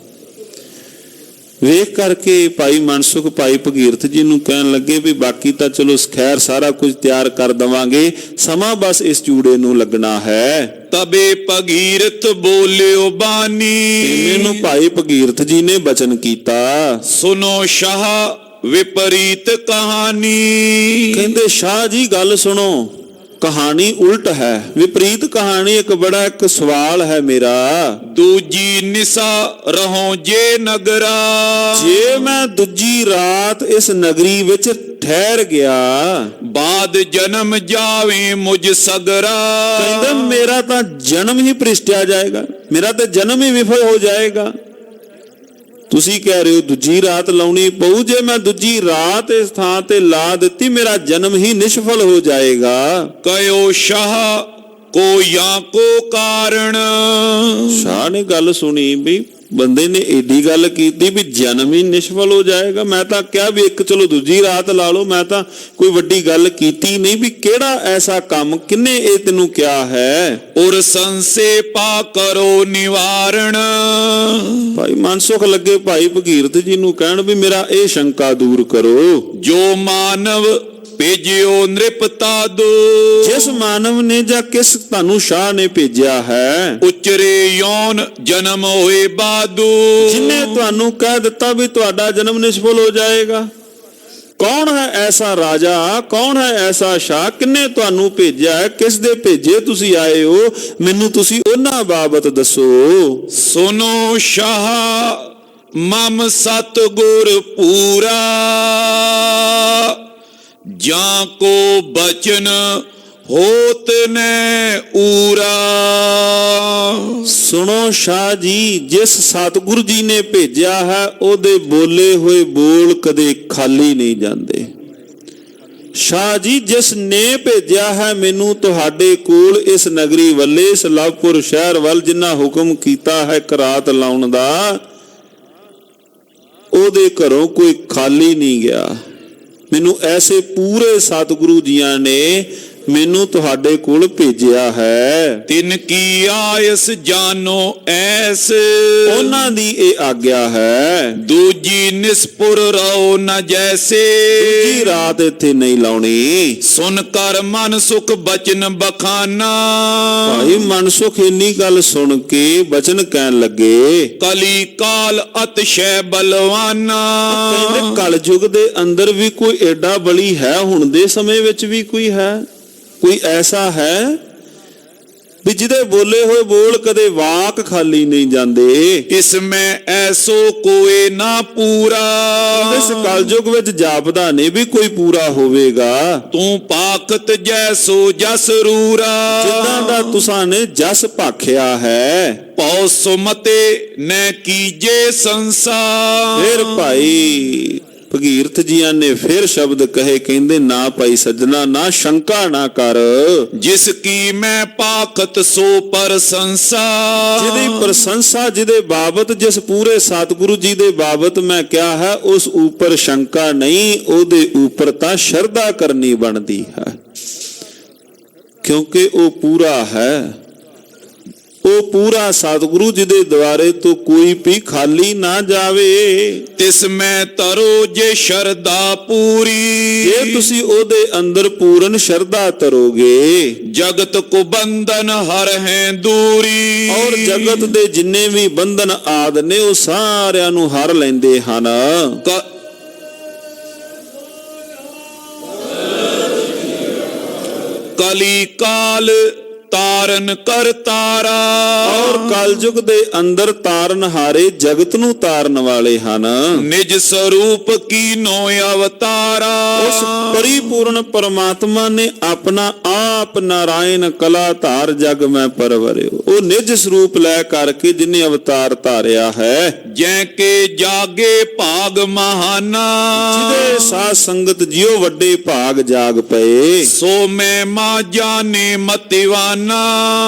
ਵੇਖ ਕਰਕੇ ਭਾਈ ਮਨਸੁਖ ਭਾਈ ਭਗੀਰਥ ਜੀ ਨੂੰ ਕਹਿਣ ਲੱਗੇ ਵੀ ਬਾਕੀ ਤਾਂ ਚਲੋ ਖੈਰ ਸਾਰਾ ਕੁਝ ਤਿਆਰ ਕਰ ਦਵਾਂਗੇ, ਸਮਾਂ ਬਸ ਇਸ ਚੂੜੇ ਨੂੰ ਲੱਗਣਾ ਹੈ। ਤਬੇ ਭਗੀਰਥ ਬੋਲਿਓ ਬਾਣੀ, ਮੈਨੂੰ ਭਾਈ ਭਗੀਰਥ ਜੀ ਨੇ ਬਚਨ ਕੀਤਾ, ਸੁਨੋ ਸ਼ਾਹ ਵਿਪਰੀਤ ਕਹਾਣੀ। ਕਹਿੰਦੇ ਸ਼ਾਹ ਜੀ ਗੱਲ ਸੁਣੋ, ਕਹਾਣੀ ਉਲਟ ਹੈ, ਵਿਪਰੀਤ ਕਹਾਣੀ। ਇੱਕ ਸਵਾਲ ਹੈ ਮੇਰਾ। ਦੂਜੀ ਨਿਸਾ ਰਹੋ ਜੇ ਨਗਰਾ, ਜੇ ਮੈਂ ਦੂਜੀ ਰਾਤ ਇਸ ਨਗਰੀ ਵਿੱਚ ਠਹਿਰ ਗਿਆ, ਬਾਦ ਜਨਮ ਜਾਵੇ ਮੁਝ ਸਗਰਾ। ਕਹਿੰਦੇ ਮੇਰਾ ਤਾਂ ਜਨਮ ਹੀ ਭ੍ਰਿਸ਼ਟਿਆ ਜਾਏਗਾ, ਮੇਰਾ ਤਾਂ ਜਨਮ ਹੀ ਵਿਫਲ ਹੋ ਜਾਏਗਾ। ਤੁਸੀਂ ਕਹਿ ਰਹੇ ਹੋ ਦੂਜੀ ਰਾਤ ਲਾਉਣੀ ਪਊ, ਜੇ ਮੈਂ ਦੂਜੀ ਰਾਤ ਇਸ ਥਾਂ ਤੇ ਲਾ ਦਿੱਤੀ ਮੇਰਾ ਜਨਮ ਹੀ ਨਿਸ਼ਫਲ ਹੋ ਜਾਏਗਾ। ਕਯੋ ਸ਼ਾਹ ਕੋ ਜਾਂ ਕੋ ਕਾਰਣ, ਸ਼ਾਹ ਨੇ ਗੱਲ ਸੁਣੀ ਵੀ ਬੰਦੇ ਨੇ ਏਡੀ ਗੱਲ ਕੀਤੀ ਵੀ ਜਨਮ ਹੀ ਨਿਸ਼ਫਲ ਹੋ ਜਾਏਗਾ। ਮੈਂ ਤਾਂ ਕਿਹਾ ਵੀ ਇੱਕ ਚਲੋ ਦੂਜੀ ਰਾਤ ਲਾ ਲਓ, ਮੈਂ ਤਾਂ ਕੋਈ ਵੱਡੀ ਗੱਲ ਕੀਤੀ ਨਹੀਂ, ਵੀ ਕਿਹੜਾ ਐਸਾ ਕੰਮ, ਕਿੰਨੇ ਇਹ ਤੈਨੂੰ ਕਿਹਾ ਹੈ। ਉਰ ਸੰਸੇ ਪਾ ਕਰੋ ਨਿਵਾਰਣ, ਭਾਈ ਮਨਸੁਖ ਲੱਗੇ ਭਾਈ ਭਗੀਰਥ ਜੀ ਨੂੰ ਕਹਿਣ ਵੀ ਮੇਰਾ ਇਹ ਸ਼ੰਕਾ ਦੂਰ ਕਰੋ। ਜੋ ਮਾਨਵ ਭੇਜਿਓ ਨ੍ਰਿਪਤਾ ਦੋ, ਜਿਸ ਮਾਨਵ ਨੇ ਜਾਂ ਕਿਸ ਤੁਹਾਨੂੰ ਸ਼ਾਹ ਨੇ ਭੇਜਿਆ ਹੈ, ਉਚਰੇ ਯੌਨ ਜਨਮ ਹੋਏ ਬਾਦੂ, ਜਿਨੇ ਤੁਹਾਨੂੰ ਕਹਿ ਦਿੱਤਾ ਵੀ ਤੁਹਾਡਾ ਜਨਮ ਨਿਸ਼ਫਲ ਹੋ ਜਾਏਗਾ। ਕੌਣ ਹੈ ਐਸਾ ਰਾਜਾ, ਕੌਣ ਹੈ ਐਸਾ ਸ਼ਾਹ, ਕਿੰਨੇ ਤੁਹਾਨੂੰ ਭੇਜਿਆ ਹੈ, ਕਿਸ ਦੇ ਭੇਜੇ ਤੁਸੀਂ ਆਏ ਹੋ, ਮੈਨੂੰ ਤੁਸੀਂ ਉਹਨਾਂ ਬਾਬਤ ਦੱਸੋ। ਸੁਨੋ ਸ਼ਾਹ ਮਮ ਸਤਿਗੁਰ ਪੂਰਾ, ਜਾਂ ਕੋ ਬਚਨ ਹੋਤ ਨੇ ਊਰਾ। ਸੁਣੋ ਸ਼ਾਹ ਜੀ, ਜਿਸ ਸਤਿਗੁਰੂ ਜੀ ਨੇ ਭੇਜਿਆ ਹੈ ਉਹਦੇ ਬੋਲੇ ਹੋਏ ਬੋਲ ਕਦੇ ਖਾਲੀ ਨਹੀਂ ਜਾਂਦੇ। ਸ਼ਾਹ ਜੀ ਜਿਸ ਨੇ ਭੇਜਿਆ ਹੈ ਮੈਨੂੰ ਤੁਹਾਡੇ ਕੋਲ ਇਸ ਨਗਰੀ ਵੱਲੇ, ਇਸ ਲਵਪੁਰ ਸ਼ਹਿਰ ਵੱਲ, ਜਿੰਨਾ ਹੁਕਮ ਕੀਤਾ ਹੈ ਕਰਾਤ ਲਾਉਣ ਦਾ, ਉਹਦੇ ਘਰੋਂ ਕੋਈ ਖਾਲੀ ਨਹੀਂ ਗਿਆ। ਮੈਨੂੰ ਐਸੇ ਪੂਰੇ ਸਤਿਗੁਰੂ ਜੀਆਂ ਨੇ ਮੈਨੂੰ ਤੁਹਾਡੇ ਕੋਲ ਭੇਜਿਆ ਹੈ। ਤਿਨ ਕੀ ਆਇਸ ਜਾਨੋ ਐਸ, ਉਹਨਾਂ ਦੀ ਇਹ ਆਗਿਆ ਹੈ। ਦੂਜੀ ਨਿਸਪੁਰ ਰਹੋ ਨ ਜੈਸੇ, ਦੂਜੀ ਰਾਤ ਇੱਥੇ ਨਹੀਂ ਲਾਉਣੀ। ਸੁਨ ਕਰ ਮਨ ਸੁਖ ਬਚਨ ਬਖਾਨਾ, ਭਾਈ ਮਨਸੁਖ ਇੰਨੀ ਗੱਲ ਸੁਣ ਕੇ ਬਚਨ ਕਹਿਣ ਲੱਗੇ, ਕਲੀ ਕਾਲ ਅਤਿਸ਼ੈ ਬਲਵਾਨਾ। ਕਹਿੰਦੇ ਕਲਯੁਗ ਦੇ ਅੰਦਰ ਵੀ ਕੋਈ ਐਡਾ ਬਲੀ ਹੈ, ਹੁਣ ਦੇ ਸਮੇਂ ਵਿੱਚ ਵੀ ਕੋਈ ਹੈ, ਕੋਈ ਐਸਾ ਹੈ ਵੀ ਜਿਹਦੇ ਬੋਲੇ ਹੋਏ ਬੋਲ ਕਦੇ ਵਾਕ ਖਾਲੀ ਨਹੀਂ ਜਾਂਦੇ। ਇਸ ਮੈਂ ਐਸੋ ਕੋਏ ਨਾ ਪੂਰਾ, ਇਸ ਕਲਯੁਗ ਵਿੱਚ ਜਾਪਦਾ ਨਹੀਂ ਵੀ ਕੋਈ ਪੂਰਾ ਹੋਵੇਗਾ। ਤੂੰ ਪਾਖਤ ਜੈਸੋ ਜਸ ਰੂਰਾ, ਜਿੱਦਾਂ ਦਾ ਤੁਸਾਂ ਨੇ ਜਸ ਭਾਖਿਆ ਹੈ। ਪਉ ਸੁਮਤੇ ਨੈ ਕੀਜੇ ਸੰਸਾਰ। ਫਿਰ ਭਾਈ ਭਗੀਰਥ ਜੀਆਂ ਨੇ ਫਿਰ ਸ਼ਬਦ ਕਹੇ, ਕਹਿੰਦੇ ਨਾ ਭਾਈ ਸੱਜਣਾ, ਨਾ ਸ਼ੰਕਾ ਨਾ ਕਰ। ਜਿਸ ਕੀ ਮੈਂ ਪਾਖਤ ਸੋ ਪ੍ਰਸ਼ੰਸਾ, ਜਿਹਦੀ ਪ੍ਰਸ਼ੰਸਾ, ਜਿਹਦੇ ਬਾਬਤ, ਜਿਸ ਪੂਰੇ ਸਤਿਗੁਰੂ ਜੀ ਦੇ ਬਾਬਤ ਮੈਂ ਕਿਹਾ ਹੈ, ਉਸ ਉੱਪਰ ਸ਼ੰਕਾ ਨਹੀਂ, ਉਹਦੇ ਉੱਪਰ ਤਾਂ ਸ਼ਰਧਾ ਕਰਨੀ ਬਣਦੀ ਹੈ, ਕਿਉਂਕਿ ਉਹ ਪੂਰਾ ਹੈ। ਉਹ ਪੂਰਾ ਸਤਿਗੁਰੂ ਜਿਹਦੇ ਦੁਆਰੇ ਤੋਂ ਕੋਈ ਵੀ ਖਾਲੀ ਨਾ ਜਾਵੇ। ਤਿਸ ਮੈਂ ਤਰੋ ਜੇ ਸ਼ਰਧਾ ਪੂਰੀ, ਜੇ ਤੁਸੀਂ ਉਹਦੇ ਅੰਦਰ ਪੂਰਨ ਸ਼ਰਧਾ ਤਰੋਗੇ, ਜਗਤ ਕੋ ਬੰਧਨ ਹਰ ਹੈ ਦੂਰੀ। ਔਰ ਜਗਤ ਦੇ ਜਿੰਨੇ ਵੀ ਬੰਧਨ ਆਦ ਨੇ ਉਹ ਸਾਰਿਆਂ ਨੂੰ ਹਰ ਲੈਂਦੇ ਹਨ। ਕਲੀ ਕਾਲ ਤਾਰਨ ਕਰ ਤਾਰਾ, ਔਰ ਕਲਯੁਗ ਦੇ ਅੰਦਰ ਤਾਰਨ ਹਾਰੇ ਜਗਤ ਨੂੰ ਤਾਰਨ ਵਾਲੇ ਹਨ। ਨਿਜ ਸਰੂਪ ਕੀਨੋ ਅਵਤਾਰਾ, ਉਸ ਪਰਿਪੂਰਨ ਪਰਮਾਤਮਾ ਨੇ ਆਪਣਾ ਆਪ ਨਾਰਾਇਣ ਕਲਾ ਧਾਰ ਜਗ ਮੈਂ ਪਰਵਰਿਓ, ਉਹ ਨਿਜ ਸਰੂਪ ਲੈ ਕਰਕੇ ਜਿਨੇ ਅਵਤਾਰ ਧਾਰਿਆ ਹੈ। ਜੈ ਕੇ ਜਾਗੇ ਭਾਗ ਮਹਾਨਾ, ਜਿਹਦੇ ਸਾਧ ਸੰਗਤ ਜਿਉ ਵੱਡੇ ਭਾਗ ਜਾਗ ਪਏ। ਸੋ ਮੈਂ ਮਾ ਜਾਣੇ ਮਤਿਵਾਨਾ,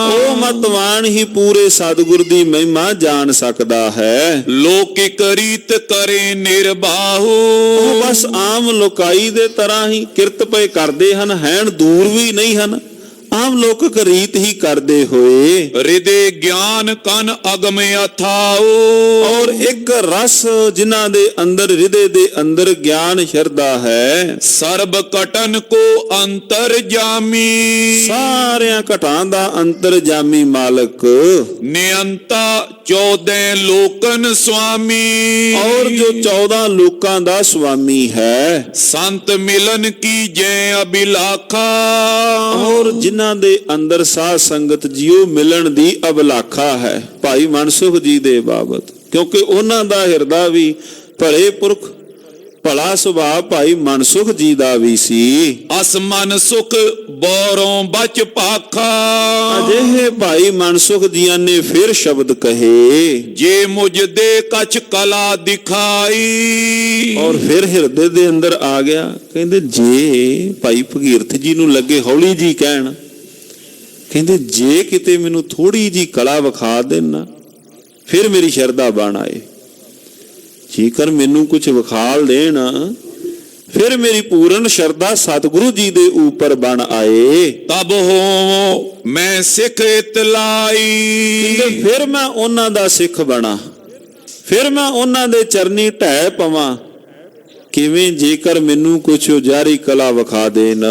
ਉਹ ਮਤਵਾਨ ਹੀ ਪੂਰੇ ਸਤਿਗੁਰ ਦੀ ਮਹਿਮਾ ਜਾਣ ਸਕਦਾ ਹੈ। ਲੋਕਿਕ ਰੀਤ ਕਰੇ ਨਿਰਬਾਹੂ, ਉਹ ਬਸ ਆਮ ਲੋਕਾਈ ਦੇ ਤਰ੍ਹਾਂ ਹੀ ਕਿਰਤ ਪਏ ਕਰਦੇ ਹਨ, ਹੈਣ ਦੂਰ ਵੀ ਨਹੀਂ ਹਨ। ਆਮ ਲੋਕਕ ਰੀਤ ਹੀ ਕਰਦੇ ਹੋਏ ਹਿਰਦੇ ਗਿਆਨ ਕਨ ਅਗਮ ਅਥਾਓ ਔਰ ਇੱਕ ਰਸ ਜਿਨ੍ਹਾਂ ਦੇ ਅੰਦਰ ਹਿਰਦੇ ਦੇ ਅੰਦਰ ਗਿਆਨ ਸ਼ਰਧਾ ਹੈ ਸਰਬ ਕਟਨ ਕੋ ਅੰਤਰ ਜਾਮੀ ਸਾਰਿਆਂ ਘਟਾਂ ਦਾ ਅੰਤਰਜਾਮੀ ਮਾਲਕ ਨਿਯੰਤਾ 14 ਲੋਕਨ ਸੁਆਮੀ ਔਰ ਜੋ 14 ਲੋਕਾਂ ਦਾ ਸੁਆਮੀ ਹੈ ਸੰਤ ਮਿਲਨ ਕੀ ਜੈ ਅਭਿਲਾਖਾ ਔਰ ਜਿਨ੍ਹਾਂ ਦੇ ਅੰਦਰ ਸਾਧ ਸੰਗਤ ਜੀਓ ਮਿਲਣ ਦੀ ਅਭਿਲਾਖਾ ਹੈ ਭਾਈ ਮਨਸੁਖ ਜੀ ਦੇ ਬਾਬਤ ਕਿਉਂਕਿ ਉਹਨਾਂ ਦਾ ਹਿਰਦਾ ਵੀ ਭਲੇ ਪੁਰਖ ਭਲਾ ਸੁਭਾਅ ਭਾਈ ਮਨਸੁਖ ਜੀ ਦਾ ਵੀ ਸੀ ਅਸਮਨ ਸੁਖ ਬੋਰੋਂ ਬਚ ਭਾਖਾ ਅਜਿਹੇ ਭਾਈ ਮਨਸੁਖ ਜੀਆਂ ਨੇ ਫਿਰ ਸ਼ਬਦ ਕਹੇ ਜੇ ਮੁਝ ਦੇ ਕਛ ਕਲਾ ਦਿਖਾਈ ਔਰ ਫਿਰ ਹਿਰਦੇ ਦੇ ਅੰਦਰ ਆ ਗਿਆ ਕਹਿੰਦੇ ਜੇ ਭਾਈ ਭਗੀਰਥ ਜੀ ਨੂੰ ਲੱਗੇ ਹੌਲੀ ਜੀ ਕਹਿਣ ਕਹਿੰਦੇ ਜੇ ਕਿਤੇ ਮੈਨੂੰ ਥੋੜੀ ਜੀ ਕਲਾ ਵਿਖਾ ਦੇਣਾ ਫਿਰ ਮੇਰੀ ਸ਼ਰਧਾ ਬਣ ਆਏ ਜੇਕਰ ਮੈਨੂੰ ਕੁਝ ਵਿਖਾਲ ਦੇਣ ਫਿਰ ਮੇਰੀ ਪੂਰਨ ਸ਼ਰਧਾ ਸਤਿਗੁਰੂ ਜੀ ਦੇ ਉੱਪਰ ਬਣ ਆਏ ਤਬ ਹੋ ਮੈਂ ਸਿੱਖ ਇਤਲਾਈ ਕਹਿੰਦੇ ਫਿਰ ਮੈਂ ਉਹਨਾਂ ਦਾ ਸਿੱਖ ਬਣਾ ਫਿਰ ਮੈਂ ਉਹਨਾਂ ਦੇ ਚਰਨੀ ਢਹਿ ਪਵਾਂ ਕਿਵੇਂ ਜੇਕਰ ਮੈਨੂੰ ਕੁਛ ਉਜਾਰੀ ਕਲਾ ਵਿਖਾ ਦੇਣ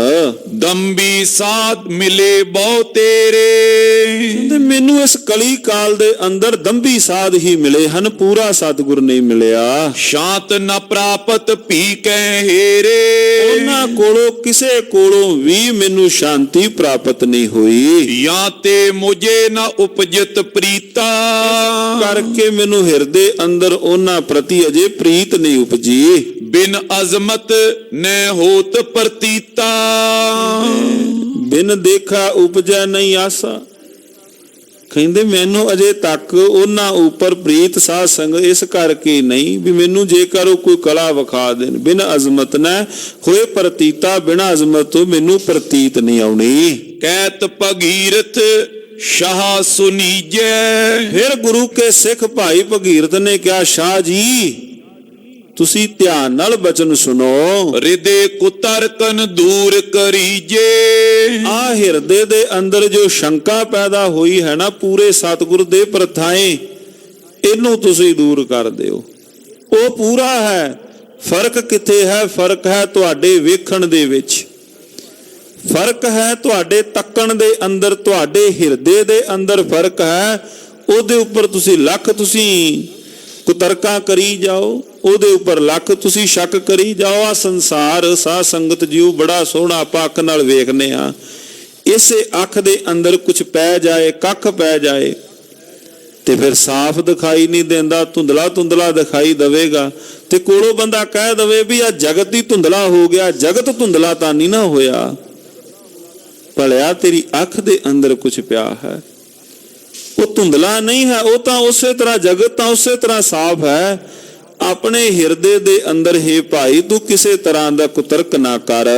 ਦੰਬੀ ਸਾਧ ਮਿਲੇ ਬਹੁ ਤੇਰੇ ਤੇ ਮੈਨੂੰ ਇਸ ਕਲੀ ਕਾਲ ਦੇ ਅੰਦਰ ਦੰਭੀ ਸਾਧ ਹੀ ਮਿਲੇ ਹਨ ਪੂਰਾ ਸਤਿਗੁਰ ਨਹੀਂ ਮਿਲਿਆ ਸ਼ਾਂਤ ਨ ਪ੍ਰਾਪਤ ਭੀ ਕਹਿ ਹੇਰੇ ਉਹਨਾਂ ਕੋਲੋਂ ਕਿਸੇ ਕੋਲੋਂ ਵੀ ਮੈਨੂੰ ਸ਼ਾਂਤੀ ਪ੍ਰਾਪਤ ਨਹੀਂ ਹੋਈ ਜਾਂ ਤੇ ਮੁਝੇ ਨ ਉਪਜਿਤ ਪ੍ਰੀਤਾ ਕਰਕੇ ਮੈਨੂੰ ਹਿਰਦੇ ਅੰਦਰ ਉਹਨਾਂ ਪ੍ਰਤੀ ਅਜੇ ਪ੍ਰੀਤ ਨਹੀਂ ਉਪਜੀ ਬਿਨ ਅਜ਼ਮਤ ਨੇ ਹੋਤ ਪ੍ਰਤੀਤਾ ਬਿਨ ਦੇਖਾ ਉਪਜੈ ਨਹੀਂ ਆਸਾ ਕਹਿੰਦੇ ਮੈਨੂੰ ਅਜੇ ਤੱਕ ਉਹਨਾਂ ਉੱਪਰ ਪ੍ਰੀਤ ਸਾਧ ਸੰਗ ਇਸ ਕਰਕੇ ਨਹੀਂ ਵੀ ਮੈਨੂੰ ਜੇਕਰ ਉਹ ਕੋਈ ਕਲਾ ਵਿਖਾ ਦੇਣ ਬਿਨ ਅਜ਼ਮਤ ਨਾ ਹੋਏ ਪ੍ਰਤੀਤਾ ਬਿਨ ਅਜ਼ਮਤ ਤੋਂ ਮੈਨੂੰ ਪ੍ਰਤੀਤ ਨਹੀਂ ਆਉਣੀ ਕਹਿਤ ਭਗੀਰਥ ਸ਼ਾਹ ਸੁਨੀਜੈ ਫਿਰ ਗੁਰੂ ਕੇ ਸਿੱਖ ਭਾਈ ਭਗੀਰਥ ਨੇ ਕਿਹਾ ਸ਼ਾਹ ਜੀ ਤੁਸੀਂ ਧਿਆਨ ਨਾਲ ਬਚਨ ਸੁਣੋ ਹਿਰਦੇ ਕੁਤਰਕਨ ਦੂਰ ਕਰੀਜੇ ਆ ਹਿਰਦੇ ਦੇ ਅੰਦਰ ਜੋ ਸ਼ੰਕਾ ਪੈਦਾ ਹੋਈ ਹੈ ਨਾ ਪੂਰੇ ਸਤਿਗੁਰ ਦੇ ਪ੍ਰਥਾਏ ਇਹਨੂੰ ਤੁਸੀਂ ਦੂਰ ਕਰ ਦਿਓ ਉਹ ਪੂਰਾ ਹੈ ਫਰਕ ਕਿੱਥੇ ਹੈ ਫਰਕ ਹੈ ਤੁਹਾਡੇ ਵੇਖਣ ਦੇ ਵਿੱਚ ਫਰਕ ਹੈ ਤੁਹਾਡੇ ਤੱਕਣ ਦੇ ਅੰਦਰ ਤੁਹਾਡੇ ਹਿਰਦੇ ਦੇ ਅੰਦਰ ਫਰਕ ਹੈ ਉਹਦੇ ਉੱਪਰ ਤੁਸੀਂ ਲੱਖ ਤੁਸੀਂ ਕੁਤਰਕਾਂ ਕਰੀ ਜਾਓ ਉਹਦੇ ਉੱਪਰ ਲੱਖ ਤੁਸੀਂ ਸ਼ੱਕ ਕਰੀ ਜਾਓ ਆ ਸੰਸਾਰ ਸਾਧ ਸੰਗਤ ਜੀਓ ਬੜਾ ਸੋਹਣਾ ਆਪਾਂ ਅੱਖ ਨਾਲ ਵੇਖਨੇ ਆ ਇਸੇ ਅੱਖ ਦੇ ਅੰਦਰ ਕੁਝ ਪੈ ਜਾਏ ਕੱਖ ਪੈ ਜਾਏ ਤੇ ਫਿਰ ਸਾਫ਼ ਦਿਖਾਈ ਨਹੀਂ ਦਿੰਦਾ ਧੁੰਦਲਾ ਧੁੰਦਲਾ ਦਿਖਾਈ ਦਵੇਗਾ ਤੇ ਕੋਲੋਂ ਬੰਦਾ ਕਹਿ ਦਵੇ ਵੀ ਆ ਜਗਤ ਹੀ ਧੁੰਦਲਾ ਹੋ ਗਿਆ ਜਗਤ ਧੁੰਦਲਾ ਤਾਂ ਨਹੀਂ ਨਾ ਹੋਇਆ ਭਲਿਆ ਤੇਰੀ ਅੱਖ ਦੇ ਅੰਦਰ ਕੁਝ ਪਿਆ ਹੈ ਉਹ ਧੁੰਦਲਾ ਨਹੀਂ ਹੈ ਉਹ ਤਾਂ ਉਸੇ ਤਰ੍ਹਾਂ ਜਗਤ ਤਾਂ ਉਸੇ ਤਰ੍ਹਾਂ ਸਾਫ਼ ਹੈ ਆਪਣੇ ਹਿਰਦੇ ਦੇ ਅੰਦਰ ਹੈ ਭਾਈ ਤੂੰ ਕਿਸੇ ਤਰ੍ਹਾਂ ਦਾ ਕੁਤਰਕ ਨਾ ਕਰ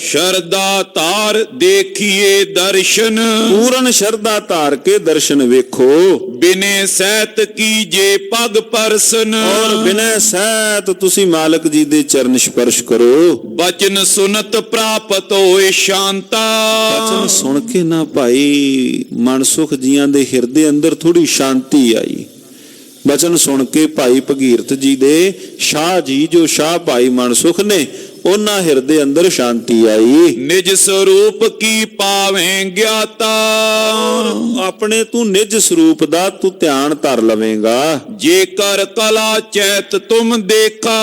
ਸ਼ਰਧਾ ਧਾਰ ਦੇਖੀਏ ਦਰਸ਼ਨ ਪੂਰਨ ਸ਼ਰਧਾ ਧਾਰ ਕੇ ਦਰਸ਼ਨ ਵੇਖੋ ਬਿਨੇ ਸਹਿਤ ਕੀਜੇ ਪਗ ਪਰਸਨ ਔਰ ਬਿਨੇ ਸਹਿਤ ਤੁਸੀਂ ਮਾਲਕ ਜੀ ਦੇ ਚਰਨ ਸਪਰਸ਼ ਕਰੋ ਬਚਨ ਸੁਨਤ ਪ੍ਰਾਪਤ ਹੋਏ ਸ਼ਾਂਤਾ ਬਚਨ ਸੁਣ ਕੇ ਨਾ ਭਾਈ ਮਨਸੁਖ ਜੀਆਂ ਦੇ ਹਿਰਦੇ ਅੰਦਰ ਥੋੜੀ ਸ਼ਾਂਤੀ ਆਈ ਬਚਨ ਸੁਣ ਕੇ ਭਾਈ ਭਗੀਰਥ ਜੀ ਦੇ ਸ਼ਾਹ ਜੀ ਜੋ ਸ਼ਾਹ ਭਾਈ ਮਨਸੁਖ ਨੇ ਉਹਨਾਂ ਹਿਰਦੇ ਅੰਦਰ ਸ਼ਾਂਤੀ ਆਈ ਨਿਜ ਸਰੂਪ ਕੀ ਪਾਵੇਂ ਗਿਆਤਾ ਆਪਣੇ ਤੂੰ ਨਿਜ ਸਰੂਪ ਦਾ ਤੂੰ ਧਿਆਨ ਧਰ ਲਵੇਂਗਾ ਜੇਕਰ ਕਲਾ ਚੈਤ ਤੁਮ ਦੇਖਾ